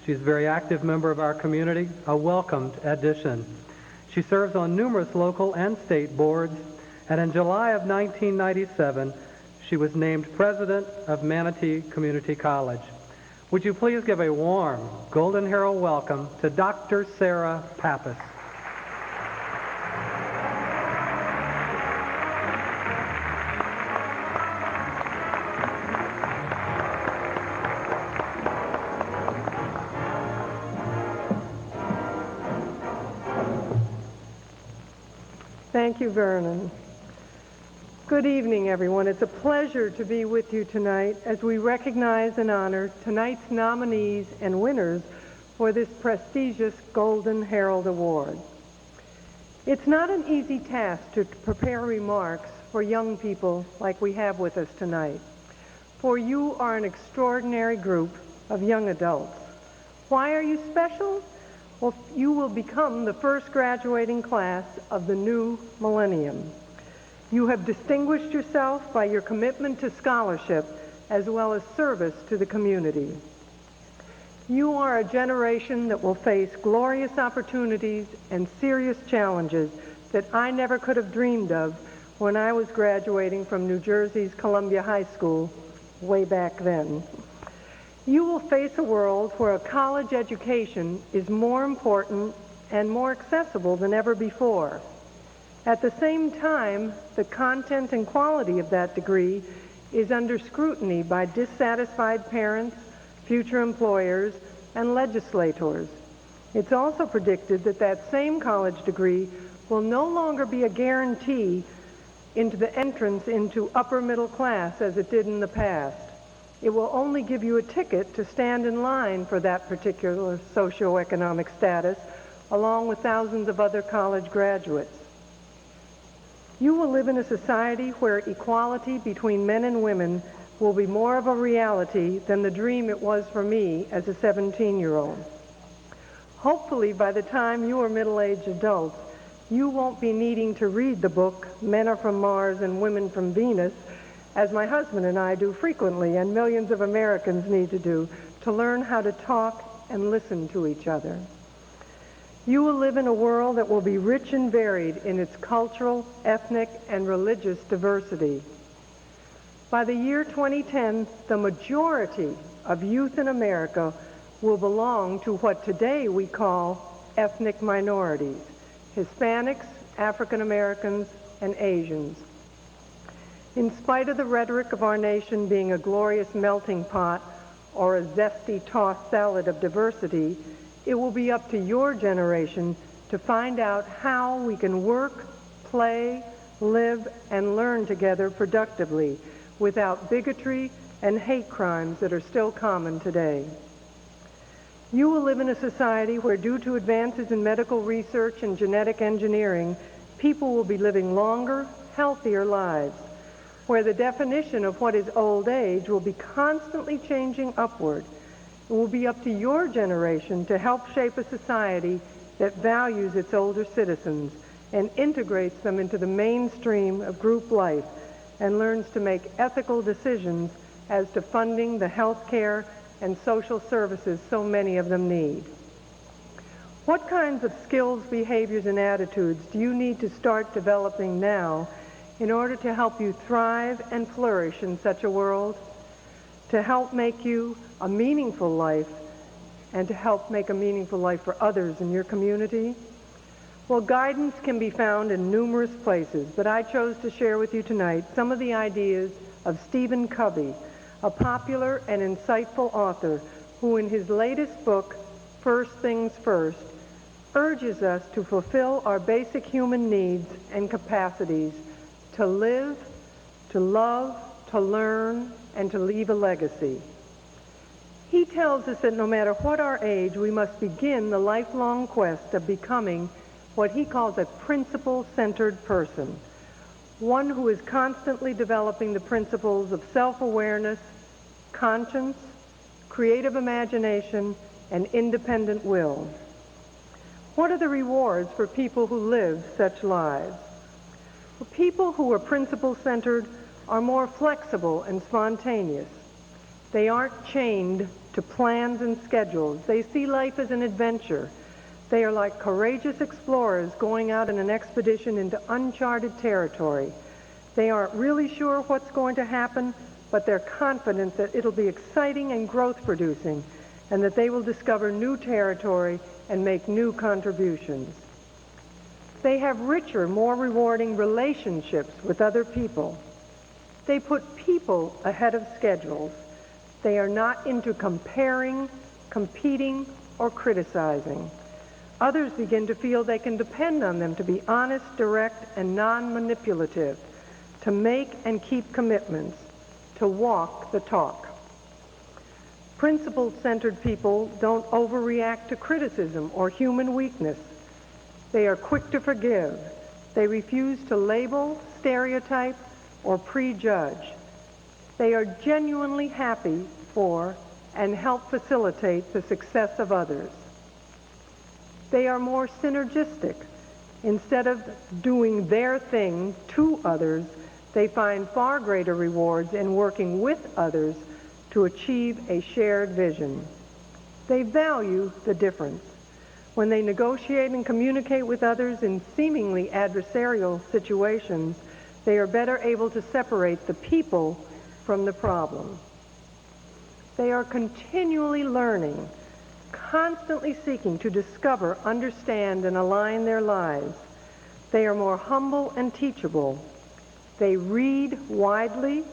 She's a very active member of our community, a welcomed addition. She serves on numerous local and state boards, and in July of 1997, she was named president of Manatee Community College. Would you please give a warm Golden Herald welcome to Dr. Sarah Pappas. Thank you, Vernon. Good evening, everyone. It's a pleasure to be with you tonight as we recognize and honor tonight's nominees and winners for this prestigious Golden Herald Award. It's not an easy task to prepare remarks for young people like we have with us tonight, for you are an extraordinary group of young adults. Why are you special? Well, you will become the first graduating class of the new millennium. You have distinguished yourself by your commitment to scholarship as well as service to the community. You are a generation that will face glorious opportunities and serious challenges that I never could have dreamed of when I was graduating from New Jersey's Columbia High School way back then. You will face a world where a college education is more important and more accessible than ever before. At the same time, the content and quality of that degree is under scrutiny by dissatisfied parents, future employers, and legislators. It's also predicted that that same college degree will no longer be a guarantee into the entrance into upper middle class as it did in the past. It will only give you a ticket to stand in line for that particular socioeconomic status, along with thousands of other college graduates. You will live in a society where equality between men and women will be more of a reality than the dream it was for me as a 17-year-old. Hopefully, by the time you are middle-aged adults, you won't be needing to read the book Men Are From Mars and Women From Venus, as my husband and I do frequently, and millions of Americans need to do, to learn how to talk and listen to each other. You will live in a world that will be rich and varied in its cultural, ethnic, and religious diversity. By the year 2010, the majority of youth in America will belong to what today we call ethnic minorities: Hispanics, African Americans, and Asians. In spite of the rhetoric of our nation being a glorious melting pot or a zesty tossed salad of diversity, it will be up to your generation to find out how we can work, play, live, and learn together productively without bigotry and hate crimes that are still common today. You will live in a society where, due to advances in medical research and genetic engineering, people will be living longer, healthier lives, where the definition of what is old age will be constantly changing upward. It will be up to your generation to help shape a society that values its older citizens and integrates them into the mainstream of group life and learns to make ethical decisions as to funding the health care and social services so many of them need. What kinds of skills, behaviors, and attitudes do you need to start developing now in order to help you thrive and flourish in such a world, to help make you a meaningful life, and to help make a meaningful life for others in your community? Well, guidance can be found in numerous places, but I chose to share with you tonight some of the ideas of Stephen Covey, a popular and insightful author who in his latest book, First Things First, urges us to fulfill our basic human needs and capacities to live, to love, to learn, and to leave a legacy. He tells us that no matter what our age, we must begin the lifelong quest of becoming what he calls a principle-centered person, one who is constantly developing the principles of self-awareness, conscience, creative imagination, and independent will. What are the rewards for people who live such lives? Well, people who are principle-centered are more flexible and spontaneous. They aren't chained to plans and schedules. They see life as an adventure. They are like courageous explorers going out in an expedition into uncharted territory. They aren't really sure what's going to happen, but they're confident that it'll be exciting and growth-producing, and that they will discover new territory and make new contributions. They have richer, more rewarding relationships with other people. They put people ahead of schedules. They are not into comparing, competing, or criticizing. Others begin to feel they can depend on them to be honest, direct, and non-manipulative, to make and keep commitments, to walk the talk. Principle-centered people don't overreact to criticism or human weakness. They are quick to forgive. They refuse to label, stereotype, or prejudge. They are genuinely happy for and help facilitate the success of others. They are more synergistic. Instead of doing their thing to others, they find far greater rewards in working with others to achieve a shared vision. They value the difference. When they negotiate and communicate with others in seemingly adversarial situations, they are better able to separate the people from the problem. They are continually learning, constantly seeking to discover, understand, and align their lives. They are more humble and teachable. They read widely,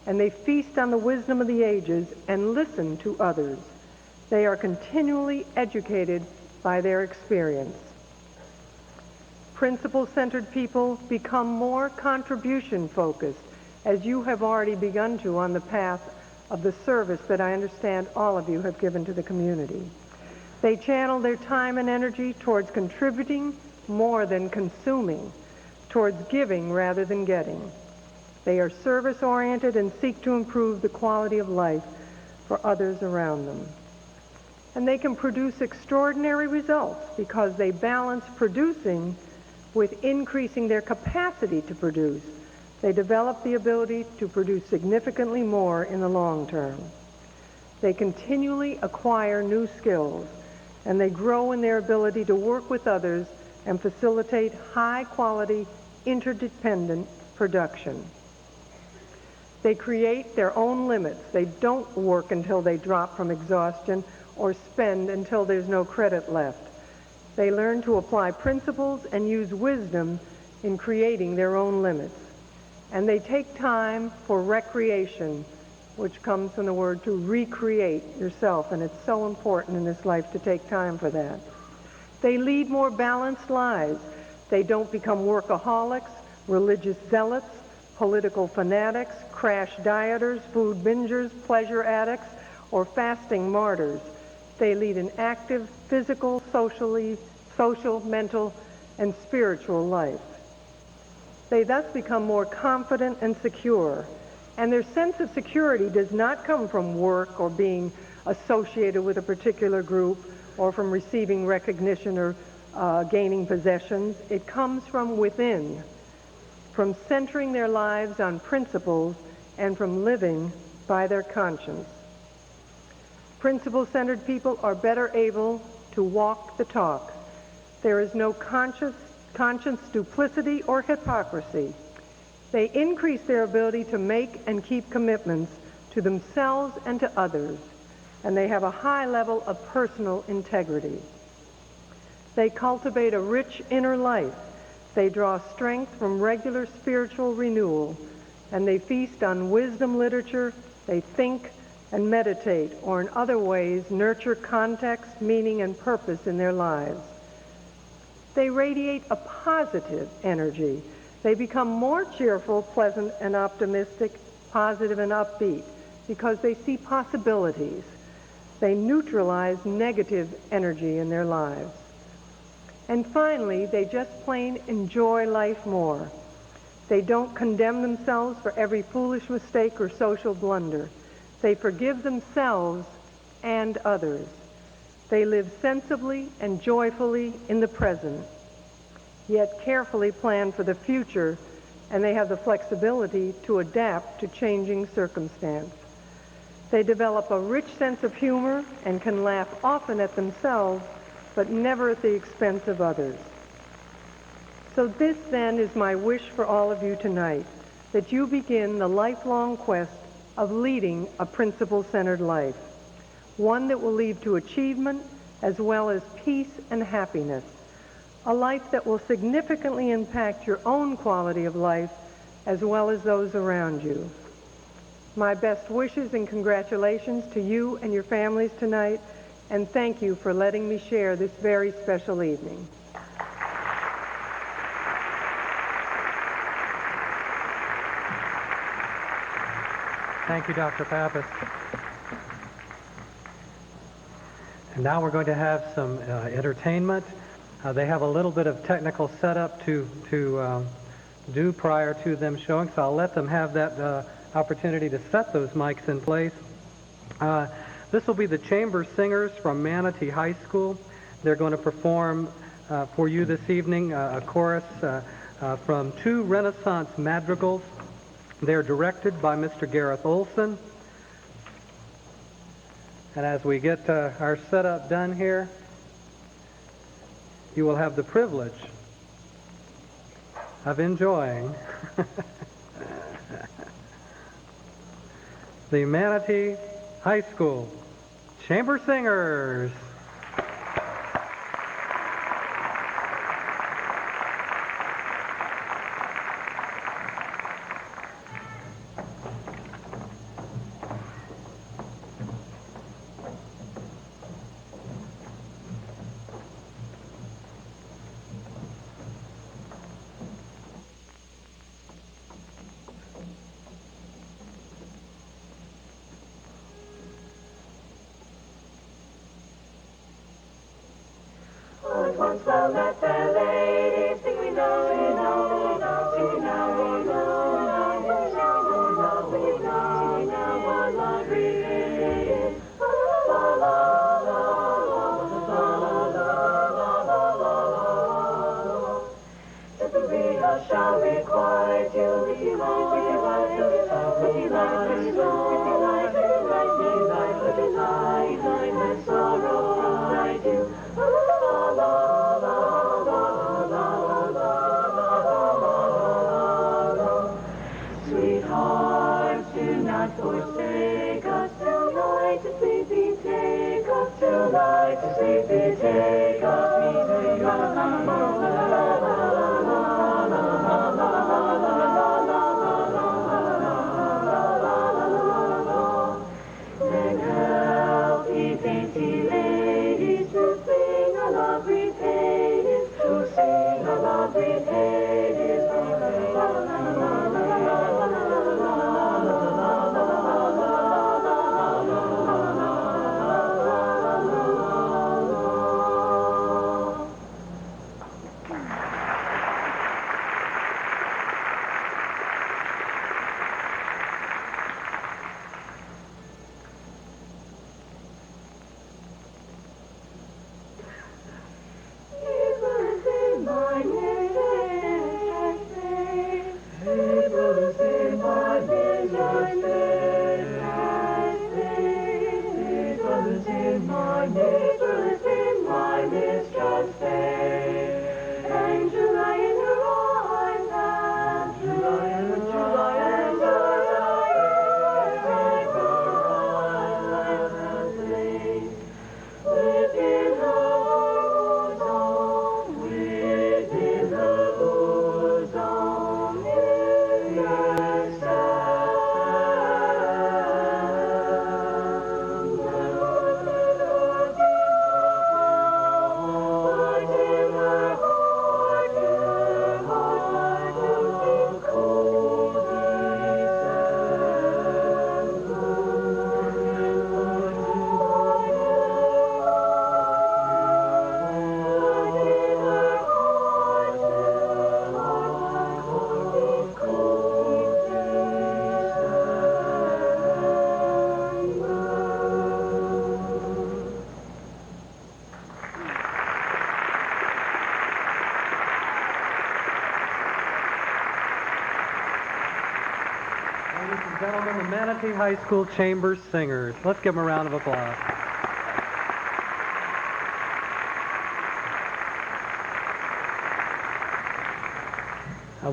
and they feast on the wisdom of the ages and listen to others. They are continually educated by their experience. Principle-centered people become more contribution-focused, as you have already begun to on the path of the service that I understand all of you have given to the community. They channel their time and energy towards contributing more than consuming, towards giving rather than getting. They are service-oriented and seek to improve the quality of life for others around them. And they can produce extraordinary results because they balance producing with increasing their capacity to produce. They develop the ability to produce significantly more in the long term. They continually acquire new skills, and they grow in their ability to work with others and facilitate high-quality, interdependent production. They create their own limits. They don't work until they drop from exhaustion or spend until there's no credit left. They learn to apply principles and use wisdom in creating their own limits. And they take time for recreation, which comes from the word to recreate yourself, and it's so important in this life to take time for that. They lead more balanced lives. They don't become workaholics, religious zealots, political fanatics, crash dieters, food bingers, pleasure addicts, or fasting martyrs. They lead an active, physical, social, mental, and spiritual life. They thus become more confident and secure, and their sense of security does not come from work or being associated with a particular group or from receiving recognition or gaining possessions. It comes from within, from centering their lives on principles and from living by their conscience. Principle-centered people are better able to walk the talk. There is no conscience duplicity or hypocrisy. They increase their ability to make and keep commitments to themselves and to others, and they have a high level of personal integrity. They cultivate a rich inner life. They draw strength from regular spiritual renewal, and they feast on wisdom literature. They think and meditate, or in other ways nurture context, meaning, and purpose in their lives. They radiate a positive energy. They become more cheerful, pleasant, and optimistic, positive and upbeat, because they see possibilities. They neutralize negative energy in their lives. And finally, they just plain enjoy life more. They don't condemn themselves for every foolish mistake or social blunder. They forgive themselves and others. They live sensibly and joyfully in the present, yet carefully plan for the future, and they have the flexibility to adapt to changing circumstance. They develop a rich sense of humor and can laugh often at themselves, but never at the expense of others. So this, then, is my wish for all of you tonight, that you begin the lifelong quest of leading a principle-centered life, one that will lead to achievement as well as peace and happiness, a life that will significantly impact your own quality of life as well as those around you. My best wishes and congratulations to you and your families tonight, and thank you for letting me share this very special evening. Thank you, Dr. Pappas. And now we're going to have some entertainment. They have a little bit of technical setup to do prior to them showing, so I'll let them have that opportunity to set those mics in place. This will be the Chamber Singers from Manatee High School. They're going to perform for you this evening a chorus from 2 Renaissance madrigals. They're directed by Mr. Gareth Olson. And as we get our setup done here, you will have the privilege of enjoying the Manatee High School Chamber Singers. Once well met fair lady, sing we know, sing we know, sing we now, we know, sing we now, what love is. La la la la la la la la la. If the reader shall requite you, if you like, if you like, if you like, if you like, if you like, if you like, let sorrow ride you. La la la la la la la. Sweethearts, do not forsake us tonight, to sleepy take us tonight, to sleepy take us. La la la la la la la. Then help ye dainty ladies to sing a love repaid, to sing a love repaid. La la la la la Ladies and gentlemen, the Manatee High School Chamber Singers. Let's give them a round of applause.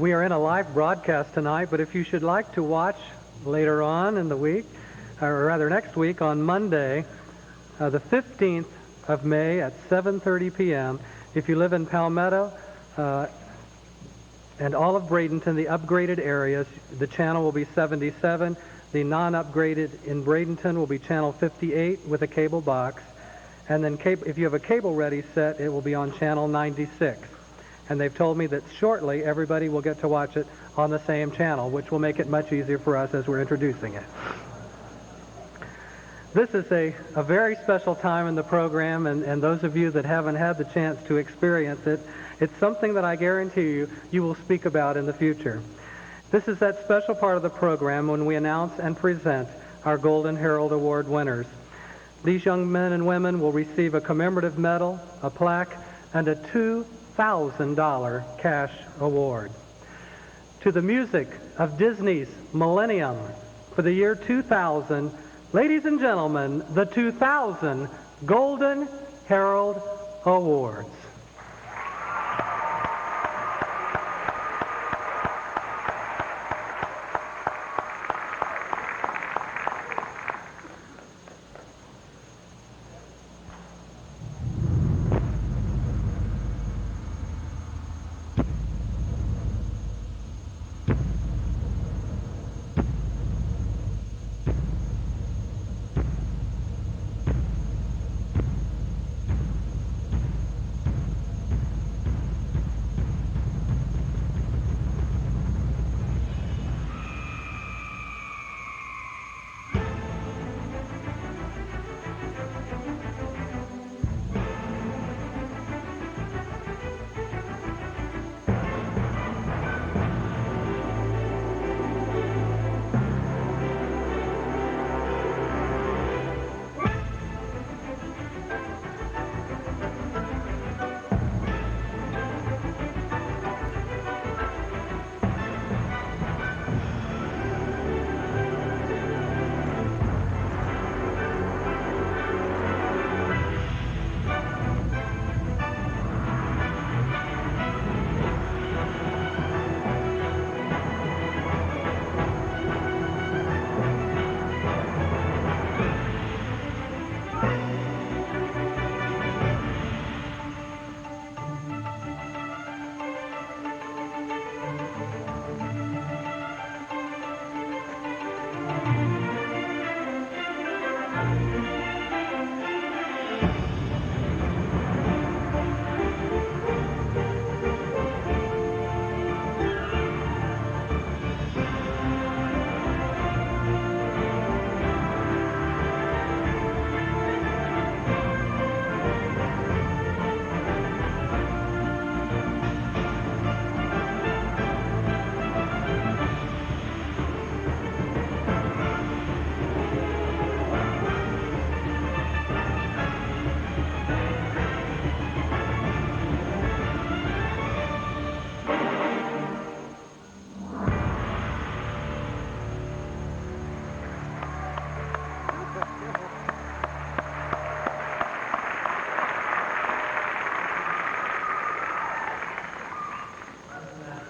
We are in a live broadcast tonight, but if you should like to watch later on in the week, or rather next week on Monday, the 15th of May at 7:30 p.m., if you live in Palmetto and all of Bradenton, the upgraded areas, the channel will be 77. The non-upgraded in Bradenton will be channel 58 with a cable box. And then if you have a cable-ready set, it will be on channel 96. And they've told me that shortly everybody will get to watch it on the same channel, which will make it much easier for us as we're introducing it. This is a very special time in the program, and those of you that haven't had the chance to experience it, it's something that I guarantee you will speak about in the future. This is that special part of the program when we announce and present our Golden Herald Award winners. These young men and women will receive a commemorative medal, a plaque, and a $2,000 cash award. To the music of Disney's Millennium for the year 2000, Ladies and gentlemen, the 2000 Golden Herald Awards.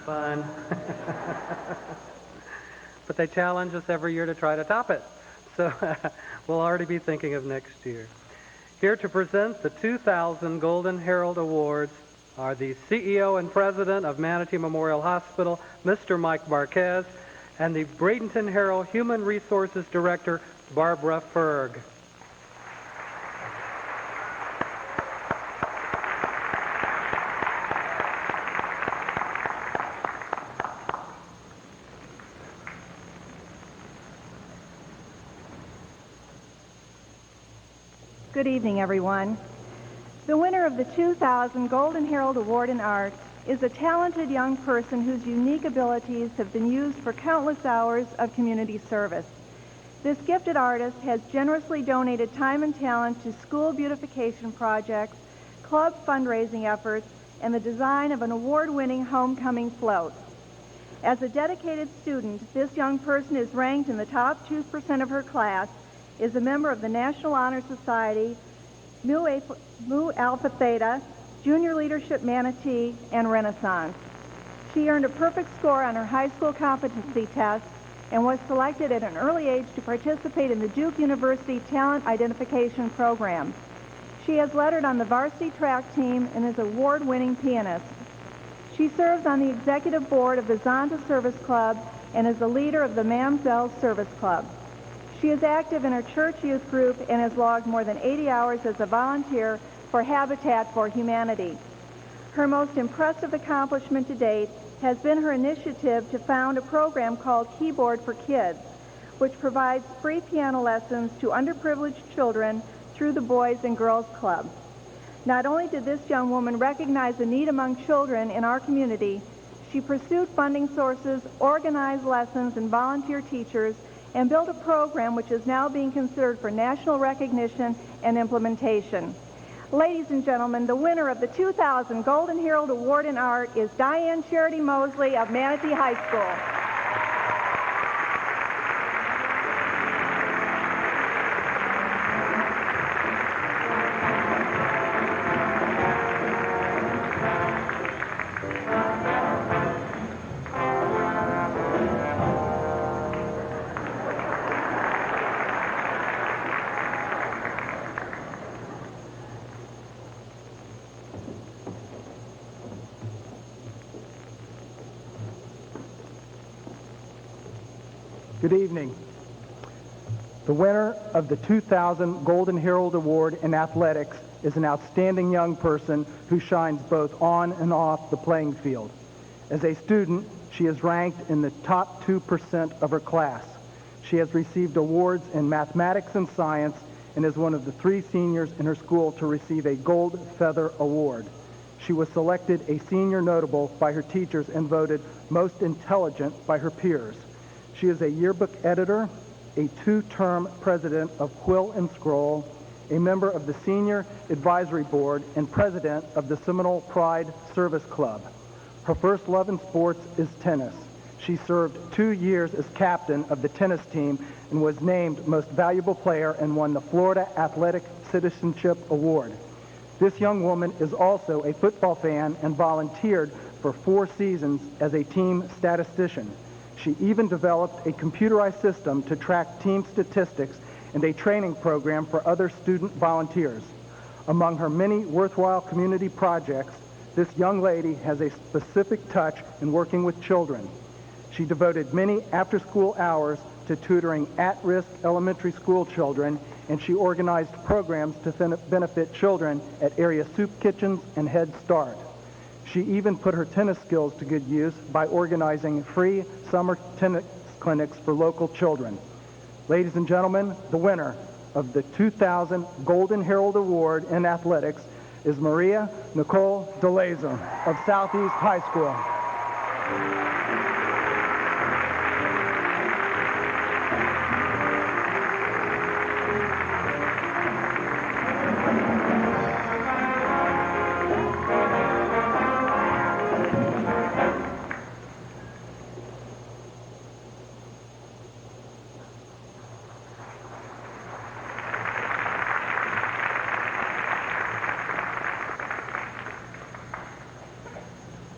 Fun. But they challenge us every year to try to top it. So we'll already be thinking of next year. Here to present the 2000 Golden Herald Awards are the CEO and President of Manatee Memorial Hospital, Mr. Mike Marquez, and the Bradenton Herald Human Resources Director, Barbara Ferg. Good evening, everyone. The winner of the 2000 Golden Herald Award in Art is a talented young person whose unique abilities have been used for countless hours of community service. This gifted artist has generously donated time and talent to school beautification projects, club fundraising efforts, and the design of an award-winning homecoming float. As a dedicated student, this young person is ranked in the top 2% of her class, is a member of the National Honor Society, Mu Alpha Theta, Junior Leadership Manatee, and Renaissance. She earned a perfect score on her high school competency test and was selected at an early age to participate in the Duke University Talent Identification Program. She has lettered on the varsity track team and is an award-winning pianist. She serves on the executive board of the Zonda Service Club and is the leader of the Mamselle Service Club. She is active in her church youth group and has logged more than 80 hours as a volunteer for Habitat for Humanity. Her most impressive accomplishment to date has been her initiative to found a program called Keyboard for Kids, which provides free piano lessons to underprivileged children through the Boys and Girls Club. Not only did this young woman recognize the need among children in our community, she pursued funding sources, organized lessons, and volunteer teachers, and built a program which is now being considered for national recognition and implementation. Ladies and gentlemen, the winner of the 2000 Golden Herald Award in Art is Diane Charity Mosley of Manatee High School. Good evening. The winner of the 2000 Golden Herald Award in athletics is an outstanding young person who shines both on and off the playing field. As a student, she is ranked in the top 2% of her class. She has received awards in mathematics and science and is one of the 3 seniors in her school to receive a Gold Feather Award. She was selected a senior notable by her teachers and voted most intelligent by her peers. She is a yearbook editor, a 2-term president of Quill and Scroll, a member of the Senior Advisory Board, and president of the Seminole Pride Service Club. Her first love in sports is tennis. She served 2 years as captain of the tennis team and was named Most Valuable Player and won the Florida Athletic Citizenship Award. This young woman is also a football fan and volunteered for 4 seasons as a team statistician. She even developed a computerized system to track team statistics and a training program for other student volunteers. Among her many worthwhile community projects, this young lady has a specific touch in working with children. She devoted many after-school hours to tutoring at-risk elementary school children, and she organized programs to benefit children at area soup kitchens and Head Start. She even put her tennis skills to good use by organizing free summer tennis clinics for local children. Ladies and gentlemen, the winner of the 2000 Golden Herald Award in athletics is Maria Nicole DeLazer of Southeast High School.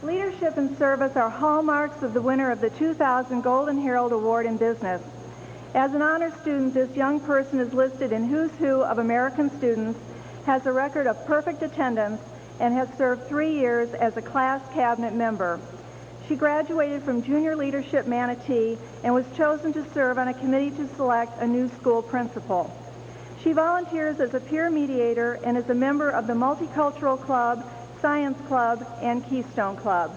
Leadership and service are hallmarks of the winner of the 2000 Golden Herald Award in Business. As an honor student, this young person is listed in Who's Who of American Students, has a record of perfect attendance, and has served 3 years as a class cabinet member. She graduated from Junior Leadership Manatee and was chosen to serve on a committee to select a new school principal. She volunteers as a peer mediator and is a member of the Multicultural Club, Science Club, and Keystone Club.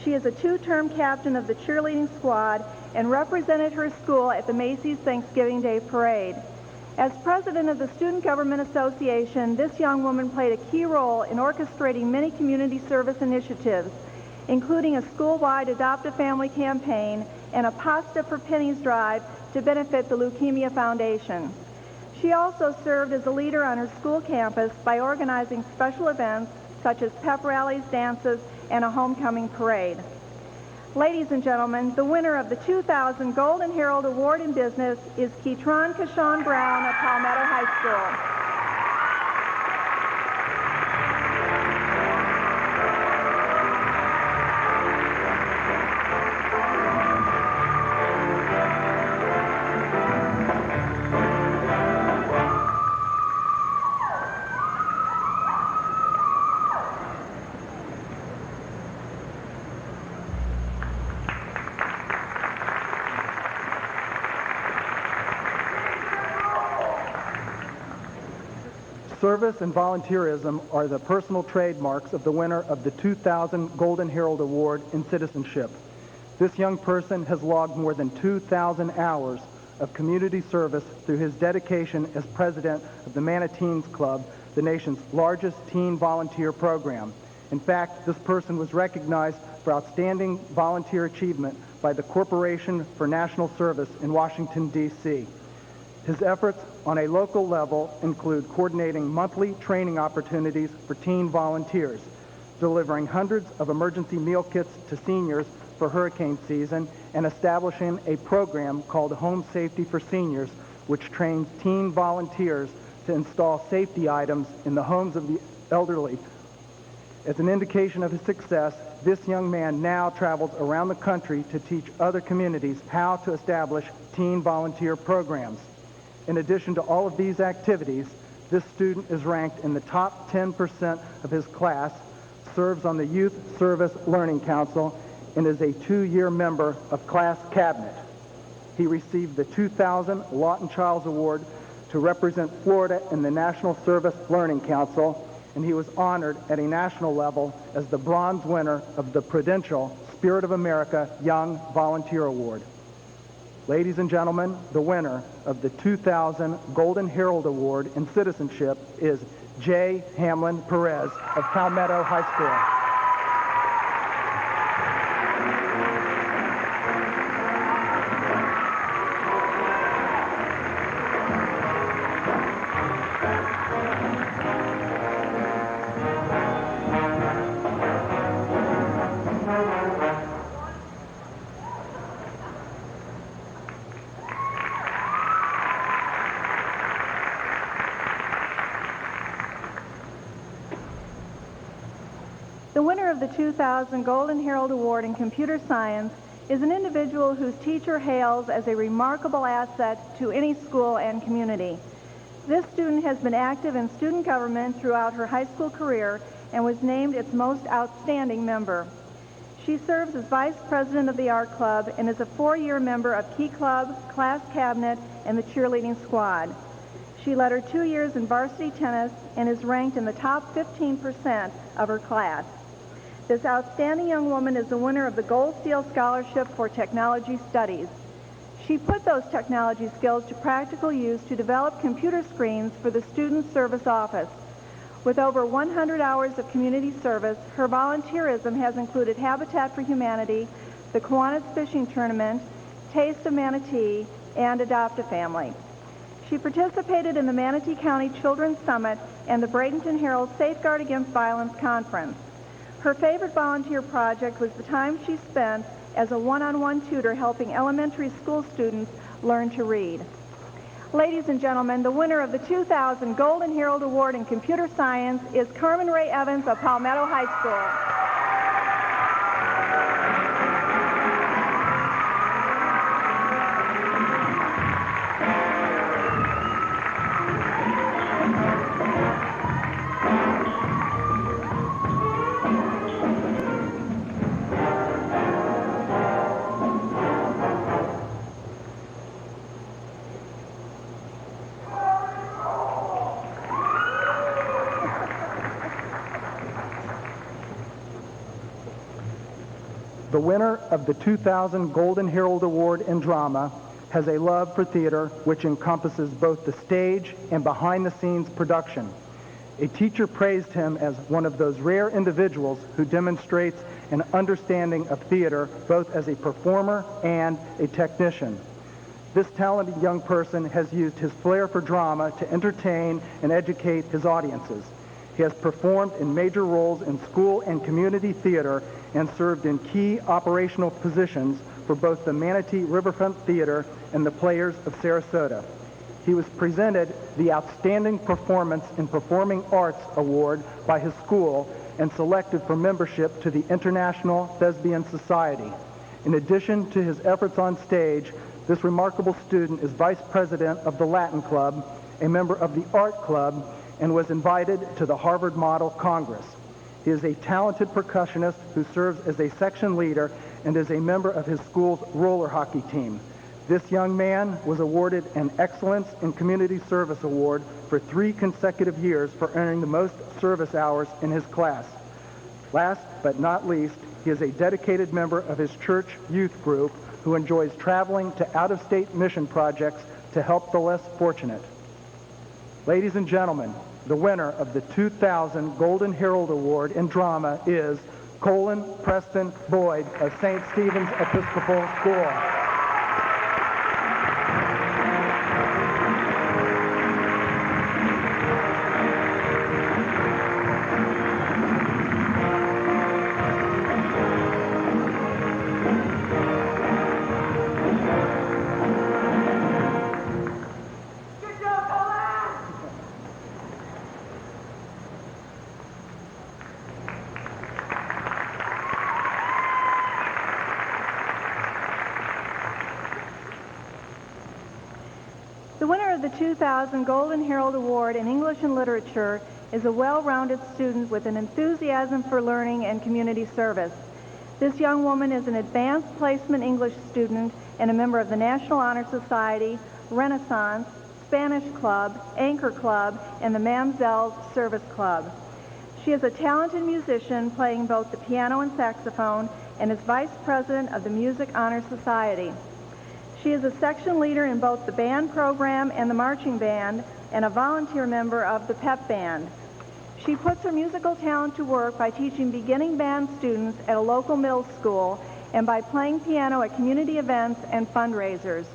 She is a 2-term captain of the cheerleading squad and represented her school at the Macy's Thanksgiving Day Parade. As president of the Student Government Association, this young woman played a key role in orchestrating many community service initiatives, including a school-wide Adopt a Family campaign and a Pasta for Pennies drive to benefit the Leukemia Foundation. She also served as a leader on her school campus by organizing special events such as pep rallies, dances, and a homecoming parade. Ladies and gentlemen, the winner of the 2000 Golden Herald Award in Business is Ketron Kashawn Brown of Palmetto High School. Service and volunteerism are the personal trademarks of the winner of the 2000 Golden Herald Award in Citizenship. This young person has logged more than 2,000 hours of community service through his dedication as president of the Manateens Club, the nation's largest teen volunteer program. In fact, this person was recognized for outstanding volunteer achievement by the Corporation for National Service in Washington, D.C. His efforts on a local level include coordinating monthly training opportunities for teen volunteers, delivering hundreds of emergency meal kits to seniors for hurricane season, and establishing a program called Home Safety for Seniors, which trains teen volunteers to install safety items in the homes of the elderly. As an indication of his success, this young man now travels around the country to teach other communities how to establish teen volunteer programs. In addition to all of these activities, this student is ranked in the top 10% of his class, serves on the Youth Service Learning Council, and is a 2-year member of class cabinet. he received the 2000 Lawton Childs Award to represent Florida in the National Service Learning Council, and he was honored at a national level as the bronze winner of the Prudential Spirit of America Young Volunteer Award. Ladies and gentlemen, the winner of the 2000 Golden Herald Award in Citizenship is J. Hamlin Perez of Palmetto High School. The winner of the 2000 Golden Herald Award in Computer Science is an individual whose teacher hails as a remarkable asset to any school and community. This student has been active in student government throughout her high school career and was named its most outstanding member. She serves as vice president of the art club and is a 4-year member of Key Club, class cabinet, and the cheerleading squad. She led her 2 years in varsity tennis and is ranked in the top 15% of her class. This outstanding young woman is the winner of the Gold Seal Scholarship for Technology Studies. She put those technology skills to practical use to develop computer screens for the Student Service Office. With over 100 hours of community service, her volunteerism has included Habitat for Humanity, the Kiwanis Fishing Tournament, Taste of Manatee, and Adopt a Family. She participated in the Manatee County Children's Summit and the Bradenton Herald Safeguard Against Violence Conference. Her favorite volunteer project was the time she spent as a one-on-one tutor helping elementary school students learn to read. Ladies and gentlemen, the winner of the 2000 Golden Herald Award in Computer Science is Carmen Ray Evans of Palmetto High School. The winner of the 2000 Golden Herald Award in Drama has a love for theater which encompasses both the stage and behind-the-scenes production. A teacher praised him as one of those rare individuals who demonstrates an understanding of theater both as a performer and a technician. This talented young person has used his flair for drama to entertain and educate his audiences. He has performed in major roles in school and community theater and served in key operational positions for both the Manatee Riverfront Theater and the Players of Sarasota. He was presented the Outstanding Performance in Performing Arts Award by his school and selected for membership to the International Thespian Society. In addition to his efforts on stage, this remarkable student is vice president of the Latin Club, a member of the Art Club, and was invited to the Harvard Model Congress. He is a talented percussionist who serves as a section leader and is a member of his school's roller hockey team. This young man was awarded an Excellence in Community Service Award for 3 consecutive years for earning the most service hours in his class. Last but not least, he is a dedicated member of his church youth group who enjoys traveling to out-of-state mission projects to help the less fortunate. Ladies and gentlemen, the winner of the 2000 Golden Herald Award in Drama is Colin Preston Boyd of St. Stephen's Episcopal School. The winner of the 2000 Golden Herald Award in English and Literature is a well-rounded student with an enthusiasm for learning and community service. This young woman is an advanced placement English student and a member of the National Honor Society, Renaissance, Spanish Club, Anchor Club, and the Mamsells Service Club. She is a talented musician playing both the piano and saxophone and is vice president of the Music Honor Society. She is a section leader in both the band program and the marching band and a volunteer member of the pep band. She puts her musical talent to work by teaching beginning band students at a local middle school and by playing piano at community events and fundraisers.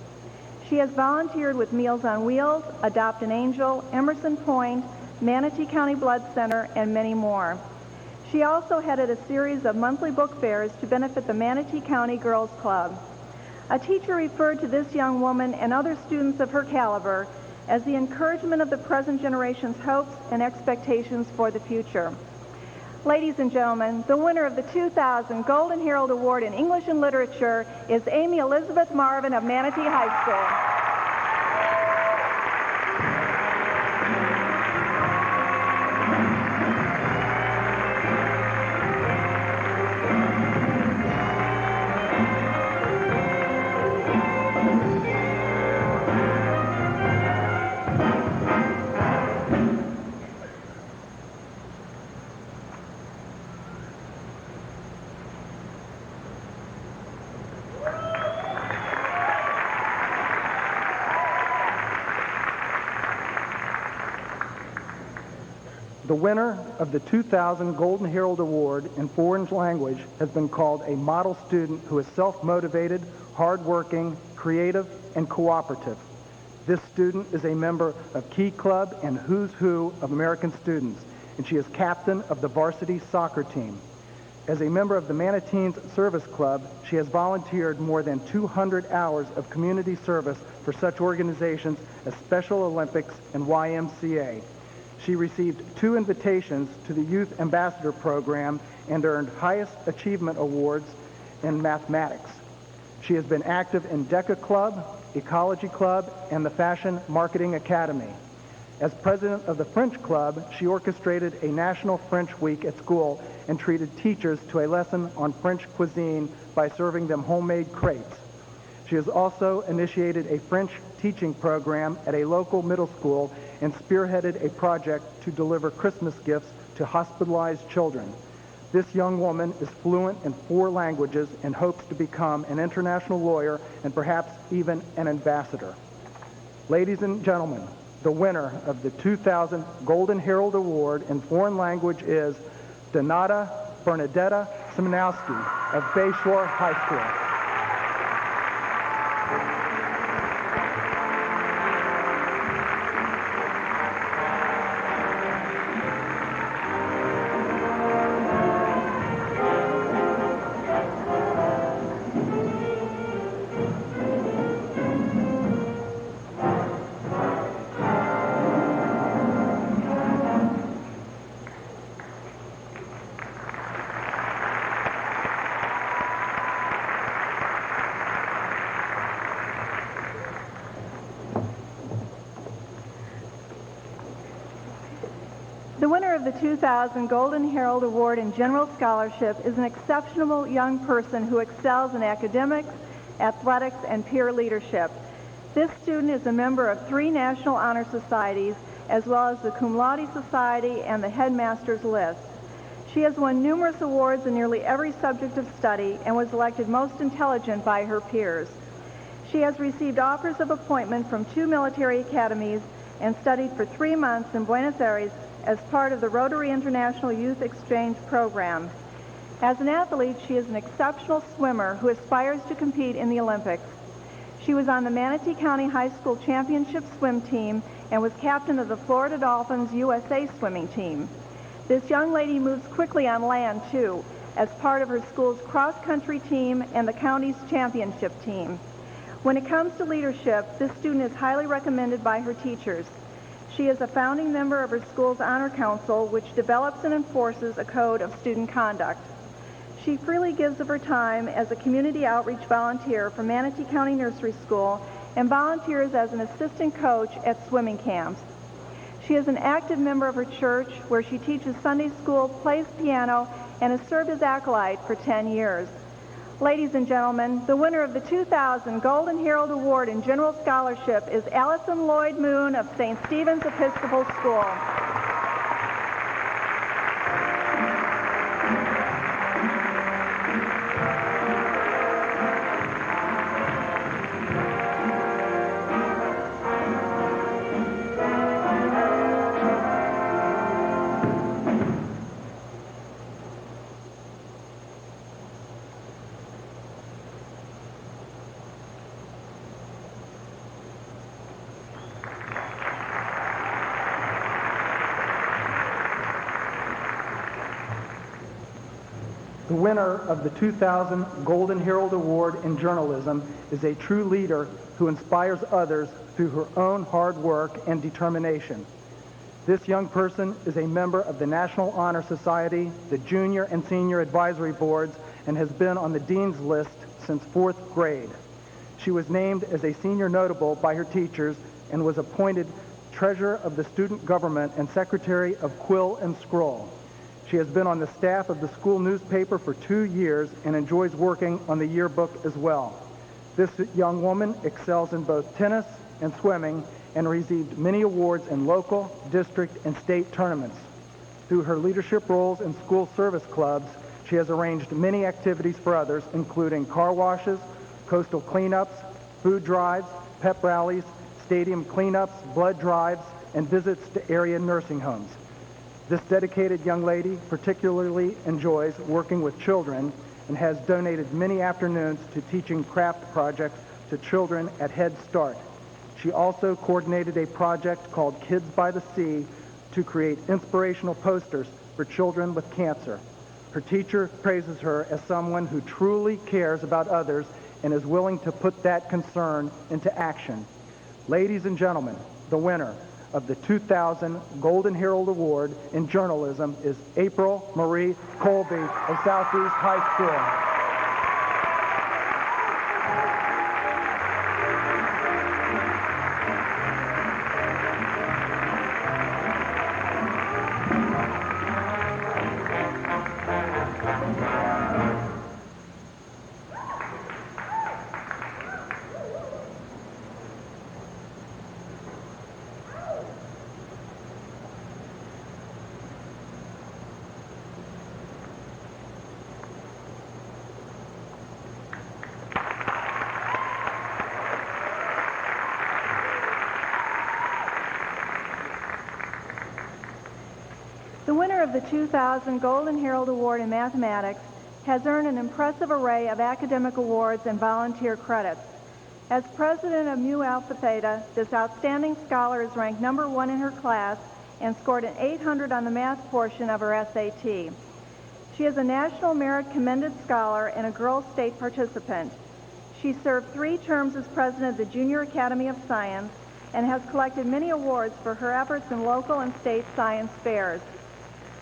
She has volunteered with Meals on Wheels, Adopt an Angel, Emerson Point, Manatee County Blood Center, and many more. She also headed a series of monthly book fairs to benefit the Manatee County Girls Club. A teacher referred to this young woman and other students of her caliber as the encouragement of the present generation's hopes and expectations for the future. Ladies and gentlemen, the winner of the 2000 Golden Herald Award in English and Literature is Amy Elizabeth Marvin of Manatee High School. The winner of the 2000 Golden Herald Award in Foreign Language has been called a model student who is self-motivated, hard-working, creative, and cooperative. This student is a member of Key Club and Who's Who of American Students, and she is captain of the varsity soccer team. As a member of the Manateens Service Club, she has volunteered more than 200 hours of community service for such organizations as Special Olympics and YMCA. She received 2 invitations to the Youth Ambassador Program and earned highest achievement awards in mathematics. She has been active in DECA Club, Ecology Club, and the Fashion Marketing Academy. As president of the French Club, she orchestrated a National French Week at school and treated teachers to a lesson on French cuisine by serving them homemade crepes. She has also initiated a French teaching program at a local middle school and spearheaded a project to deliver Christmas gifts to hospitalized children. This young woman is fluent in 4 languages and hopes to become an international lawyer and perhaps even an ambassador. Ladies and gentlemen, the winner of the 2000 Golden Herald Award in Foreign Language is Donata Bernadetta Simonowski of Bayshore High School. The winner of the 2000 Golden Herald Award in General Scholarship is an exceptional young person who excels in academics, athletics, and peer leadership. This student is a member of 3 National Honor Societies, as well as the Cum Laude Society and the Headmaster's List. She has won numerous awards in nearly every subject of study and was elected most intelligent by her peers. She has received offers of appointment from 2 military academies and studied for 3 months in Buenos Aires as part of the Rotary International Youth Exchange Program. As an athlete, she is an exceptional swimmer who aspires to compete in the Olympics. She was on the Manatee County High School Championship swim team and was captain of the Florida Dolphins USA swimming team. This young lady moves quickly on land, too, as part of her school's cross-country team and the county's championship team. When it comes to leadership, this student is highly recommended by her teachers. She is a founding member of her school's Honor Council, which develops and enforces a code of student conduct. She freely gives of her time as a community outreach volunteer for Manatee County Nursery School and volunteers as an assistant coach at swimming camps. She is an active member of her church, where she teaches Sunday school, plays piano, and has served as acolyte for 10 years. Ladies and gentlemen, the winner of the 2000 Golden Herald Award in General Scholarship is Allison Lloyd Moon of St. Stephen's Episcopal School. The winner of the 2000 Golden Herald Award in Journalism is a true leader who inspires others through her own hard work and determination. This young person is a member of the National Honor Society, the Junior and Senior Advisory Boards, and has been on the Dean's List since 4th grade. She was named as a senior notable by her teachers and was appointed Treasurer of the Student Government and Secretary of Quill and Scroll. She has been on the staff of the school newspaper for 2 years and enjoys working on the yearbook as well. This young woman excels in both tennis and swimming and received many awards in local, district, and state tournaments. Through her leadership roles in school service clubs, she has arranged many activities for others, including car washes, coastal cleanups, food drives, pep rallies, stadium cleanups, blood drives, and visits to area nursing homes. This dedicated young lady particularly enjoys working with children and has donated many afternoons to teaching craft projects to children at Head Start. She also coordinated a project called Kids by the Sea to create inspirational posters for children with cancer. Her teacher praises her as someone who truly cares about others and is willing to put that concern into action. Ladies and gentlemen, the winner of the 2000 Golden Herald Award in Journalism is April Marie Colby of Southeast High School. The winner of the 2000 Golden Herald Award in Mathematics has earned an impressive array of academic awards and volunteer credits. As president of Mu Alpha Theta, this outstanding scholar is ranked number 1 in her class and scored an 800 on the math portion of her SAT. She is a National Merit Commended Scholar and a Girls State participant. She served 3 terms as president of the Junior Academy of Science and has collected many awards for her efforts in local and state science fairs.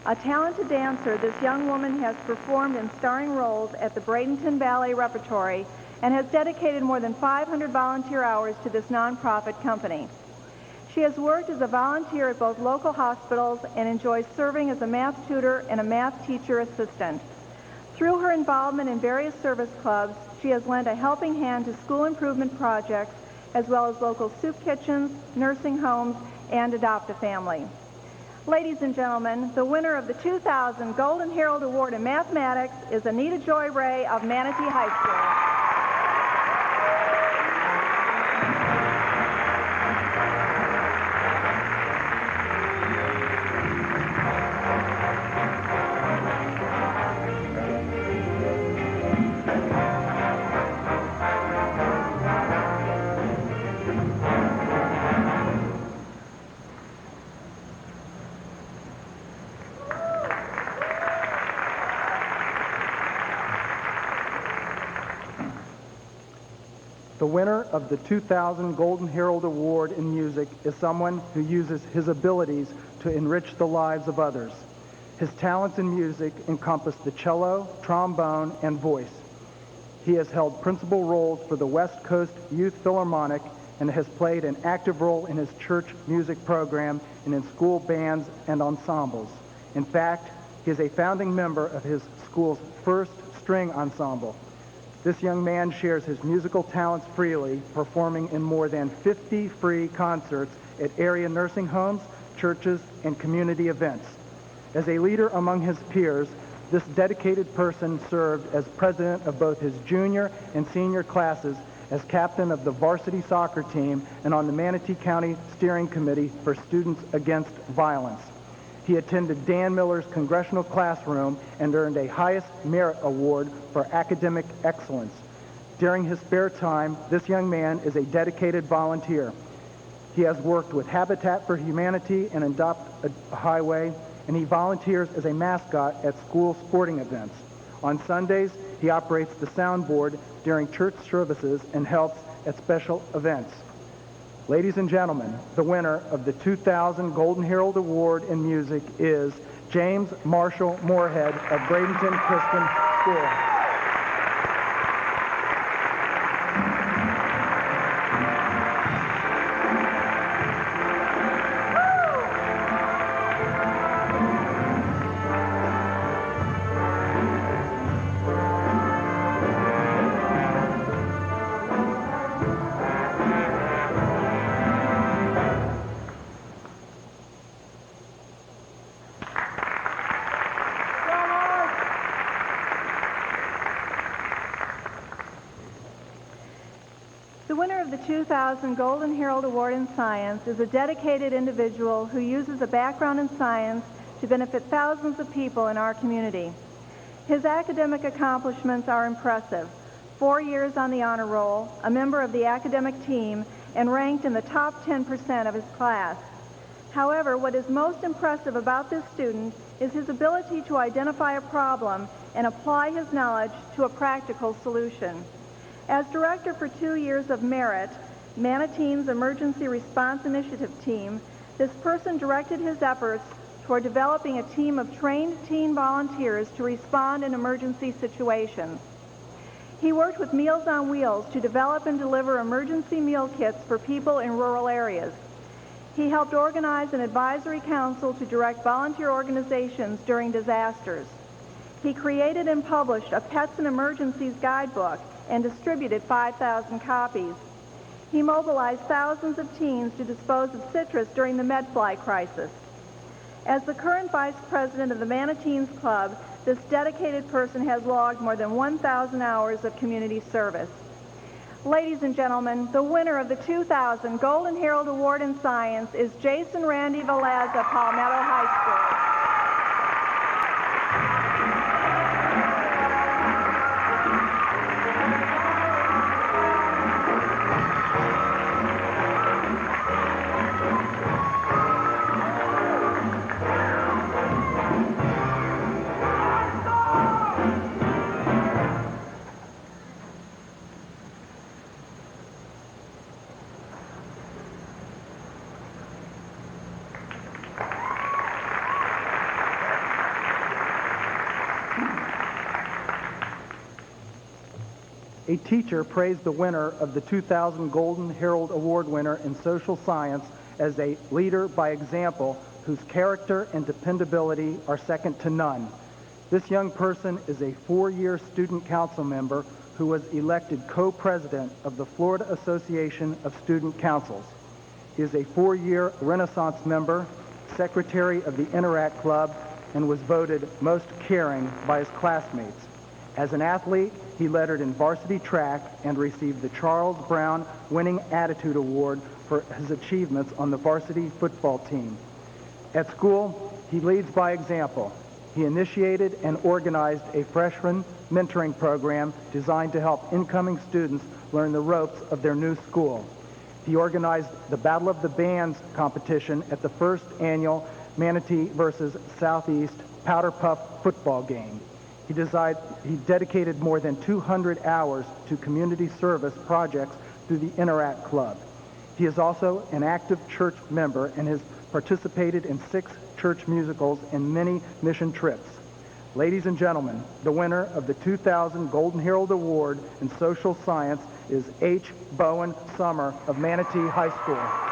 A talented dancer, this young woman has performed in starring roles at the Bradenton Ballet Repertory and has dedicated more than 500 volunteer hours to this nonprofit company. She has worked as a volunteer at both local hospitals and enjoys serving as a math tutor and a math teacher assistant. Through her involvement in various service clubs, she has lent a helping hand to school improvement projects as well as local soup kitchens, nursing homes, and Adopt-A-Family. Ladies and gentlemen, the winner of the 2000 Golden Herald Award in Mathematics is Anita Joy Ray of Manatee High School. The winner of the 2000 Golden Herald Award in Music is someone who uses his abilities to enrich the lives of others. His talents in music encompass the cello, trombone, and voice. He has held principal roles for the West Coast Youth Philharmonic and has played an active role in his church music program and in school bands and ensembles. In fact, He is a founding member of his school's first string ensemble. This young man shares his musical talents freely, performing in more than 50 free concerts at area nursing homes, churches, and community events. As a leader among his peers, this dedicated person served as president of both his junior and senior classes, as captain of the varsity soccer team, and on the Manatee County Steering Committee for Students Against Violence. He attended Dan Miller's congressional classroom and earned a highest merit award for academic excellence. During his spare time, this young man is a dedicated volunteer. He has worked with Habitat for Humanity and Adopt a Highway, and he volunteers as a mascot at school sporting events. On Sundays, he operates the soundboard during church services and helps at special events. Ladies and gentlemen, the winner of the 2000 Golden Herald Award in Music is James Marshall Moorhead of Bradenton Christian School. The winner of the 2000 Golden Herald Award in Science is a dedicated individual who uses a background in science to benefit thousands of people in our community. His academic accomplishments are impressive. 4 years on the honor roll, a member of the academic team, and ranked in the top 10% of his class. However, what is most impressive about this student is his ability to identify a problem and apply his knowledge to a practical solution. As director for 2 years of Merit, Manateen's Emergency Response Initiative Team, this person directed his efforts toward developing a team of trained teen volunteers to respond in emergency situations. He worked with Meals on Wheels to develop and deliver emergency meal kits for people in rural areas. He helped organize an advisory council to direct volunteer organizations during disasters. He created and published a Pets and Emergencies guidebook and distributed 5,000 copies. He mobilized thousands of teens to dispose of citrus during the medfly crisis. As the current vice president of the Manateens Club, this dedicated person has logged more than 1,000 hours of community service. Ladies and gentlemen, the winner of the 2000 Golden Herald Award in Science is Jason Randy Velez of Palmetto High School. A teacher praised the winner of the 2000 Golden Herald Award winner in social science as a leader by example whose character and dependability are second to none. This young person is a 4-year student council member who was elected co-president of the Florida Association of Student Councils. He is a 4-year Renaissance member, secretary of the Interact Club, and was voted most caring by his classmates. As an athlete, he lettered in varsity track and received the Charles Brown Winning Attitude Award for his achievements on the varsity football team. At school, he leads by example. He initiated and organized a freshman mentoring program designed to help incoming students learn the ropes of their new school. He organized the Battle of the Bands competition at the first annual Manatee versus Southeast Powder Puff football game. He dedicated more than 200 hours to community service projects through the Interact Club. He is also an active church member and has participated in 6 church musicals and many mission trips. Ladies and gentlemen, the winner of the 2000 Golden Herald Award in Social Science is H. Bowen Summer of Manatee High School.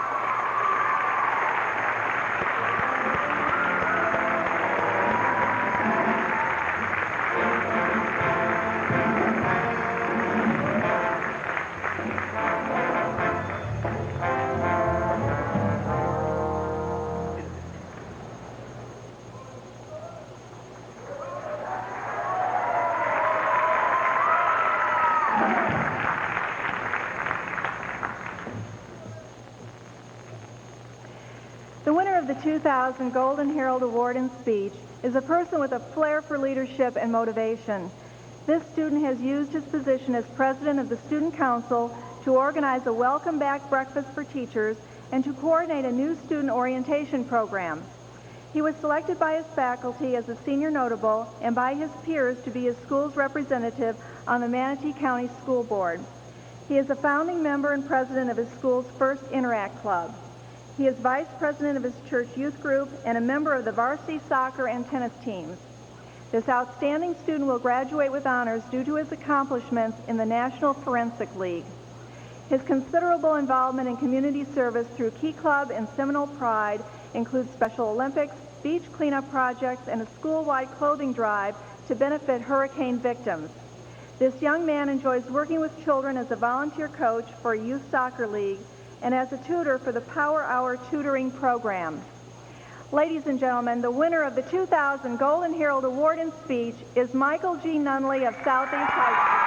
2000 Golden Herald Award in speech is a person with a flair for leadership and motivation. This student has used his position as president of the Student Council to organize a welcome back breakfast for teachers and to coordinate a new student orientation program. He was selected by his faculty as a senior notable and by his peers to be his school's representative on the Manatee County School Board. He is a founding member and president of his school's first Interact Club. He is vice president of his church youth group and a member of the varsity soccer and tennis teams. This outstanding student will graduate with honors due to his accomplishments in the National Forensic League. His considerable involvement in community service through Key Club and Seminole Pride includes Special Olympics, beach cleanup projects, and a school-wide clothing drive to benefit hurricane victims. This young man enjoys working with children as a volunteer coach for a youth soccer league and as a tutor for the Power Hour tutoring program. Ladies and gentlemen, the winner of the 2000 Golden Herald Award in speech is Michael G. Nunley of Southeast High School.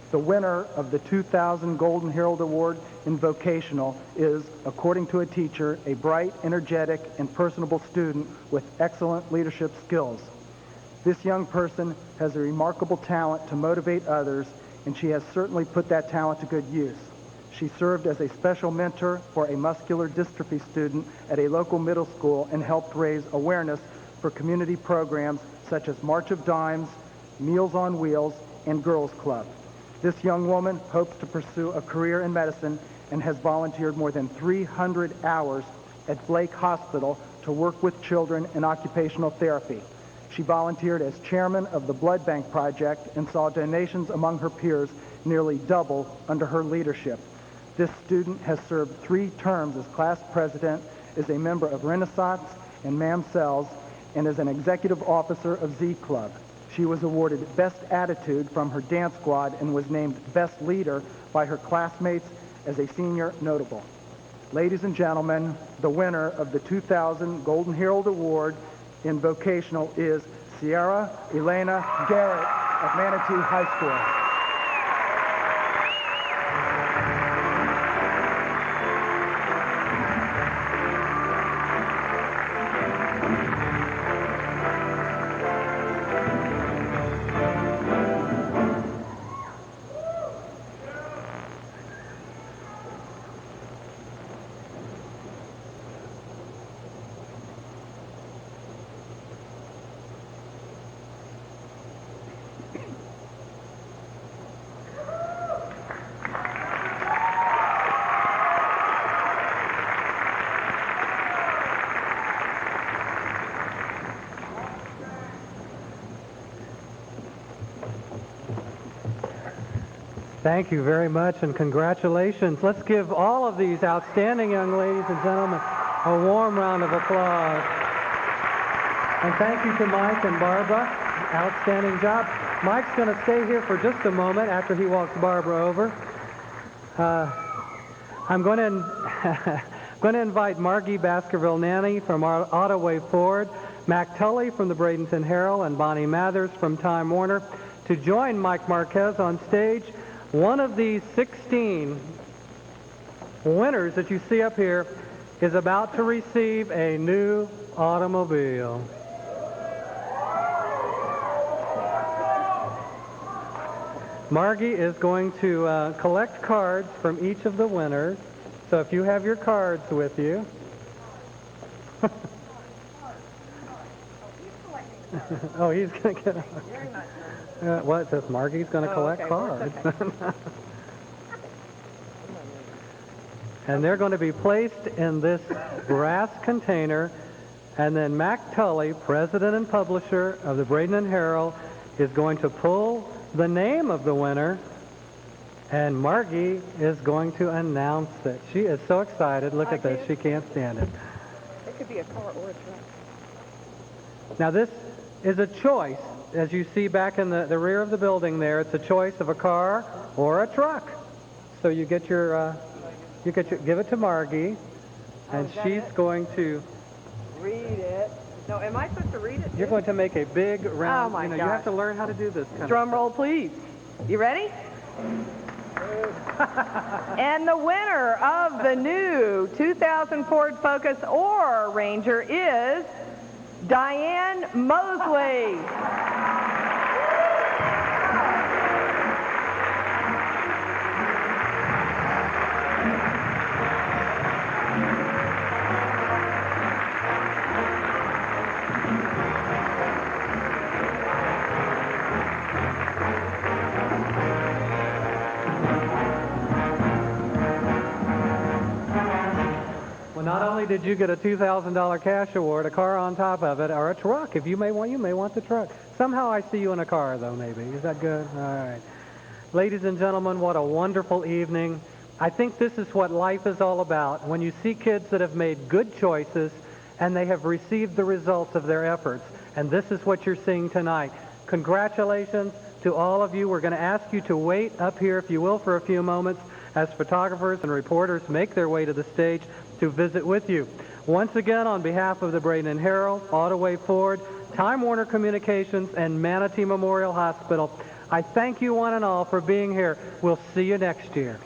The winner of the 2000 Golden Herald Award in Vocational is, according to a teacher, a bright, energetic, and personable student with excellent leadership skills. This young person has a remarkable talent to motivate others, and she has certainly put that talent to good use. She served as a special mentor for a muscular dystrophy student at a local middle school and helped raise awareness for community programs such as March of Dimes, Meals on Wheels, and Girls Club. This young woman hopes to pursue a career in medicine and has volunteered more than 300 hours at Blake Hospital to work with children in occupational therapy. She volunteered as chairman of the Blood Bank Project and saw donations among her peers nearly double under her leadership. This student has served 3 terms as class president, is a member of Renaissance and Mam Cells, and is an executive officer of Z Club. She was awarded Best Attitude from her dance squad and was named Best Leader by her classmates as a senior notable. Ladies and gentlemen, the winner of the 2000 Golden Herald Award in Vocational is Sierra Elena Garrett of Manatee High School. Thank you very much, and congratulations. Let's give all of these outstanding young ladies and gentlemen a warm round of applause. And thank you to Mike and Barbara. Outstanding job. Mike's going to stay here for just a moment after he walks Barbara over. I'm going to invite Margie Baskerville-Nanny from Ottaway Ford, Mac Tully from the Bradenton Herald, and Bonnie Mathers from Time Warner to join Mike Marquez on stage. One of these 16 winners that you see up here is about to receive a new automobile. Margie is going to collect cards from each of the winners. So if you have your cards with you. Oh, he's going to get... Well, it says Margie's going to collect cards. And they're going to be placed in this brass container And then Mac Tully, president and publisher of the Braden and Herald, is going to pull the name of the winner, and Margie is going to announce it. She is so excited. Look at this. She can't stand it. It could be a car or a truck. Now this is a choice. As you see back in the rear of the building there, it's a choice of a car or a truck. So you get your, give it to Margie, and she's going to Read it. No, am I supposed to read it? You're going to make a big round. Oh, my you gosh. have to learn how to do this kind Drum roll, please. You ready? And the winner of the new 2000 Ford Focus or Ranger is Diane Mosley. Well, not only did you get a $2,000 cash award, a car on top of it, or a truck. If you may want the truck. Somehow I see you in a car, though, maybe. Is that good? All right. Ladies and gentlemen, what a wonderful evening. I think this is what life is all about. When you see kids that have made good choices and they have received the results of their efforts. And this is what you're seeing tonight. Congratulations to all of you. We're going to ask you to wait up here, if you will, for a few moments as photographers and reporters make their way to the stage to visit with you. Once again, on behalf of the Braden and Herald, Autoway Ford, Time Warner Communications, and Manatee Memorial Hospital, I thank you one and all for being here. We'll see you next year.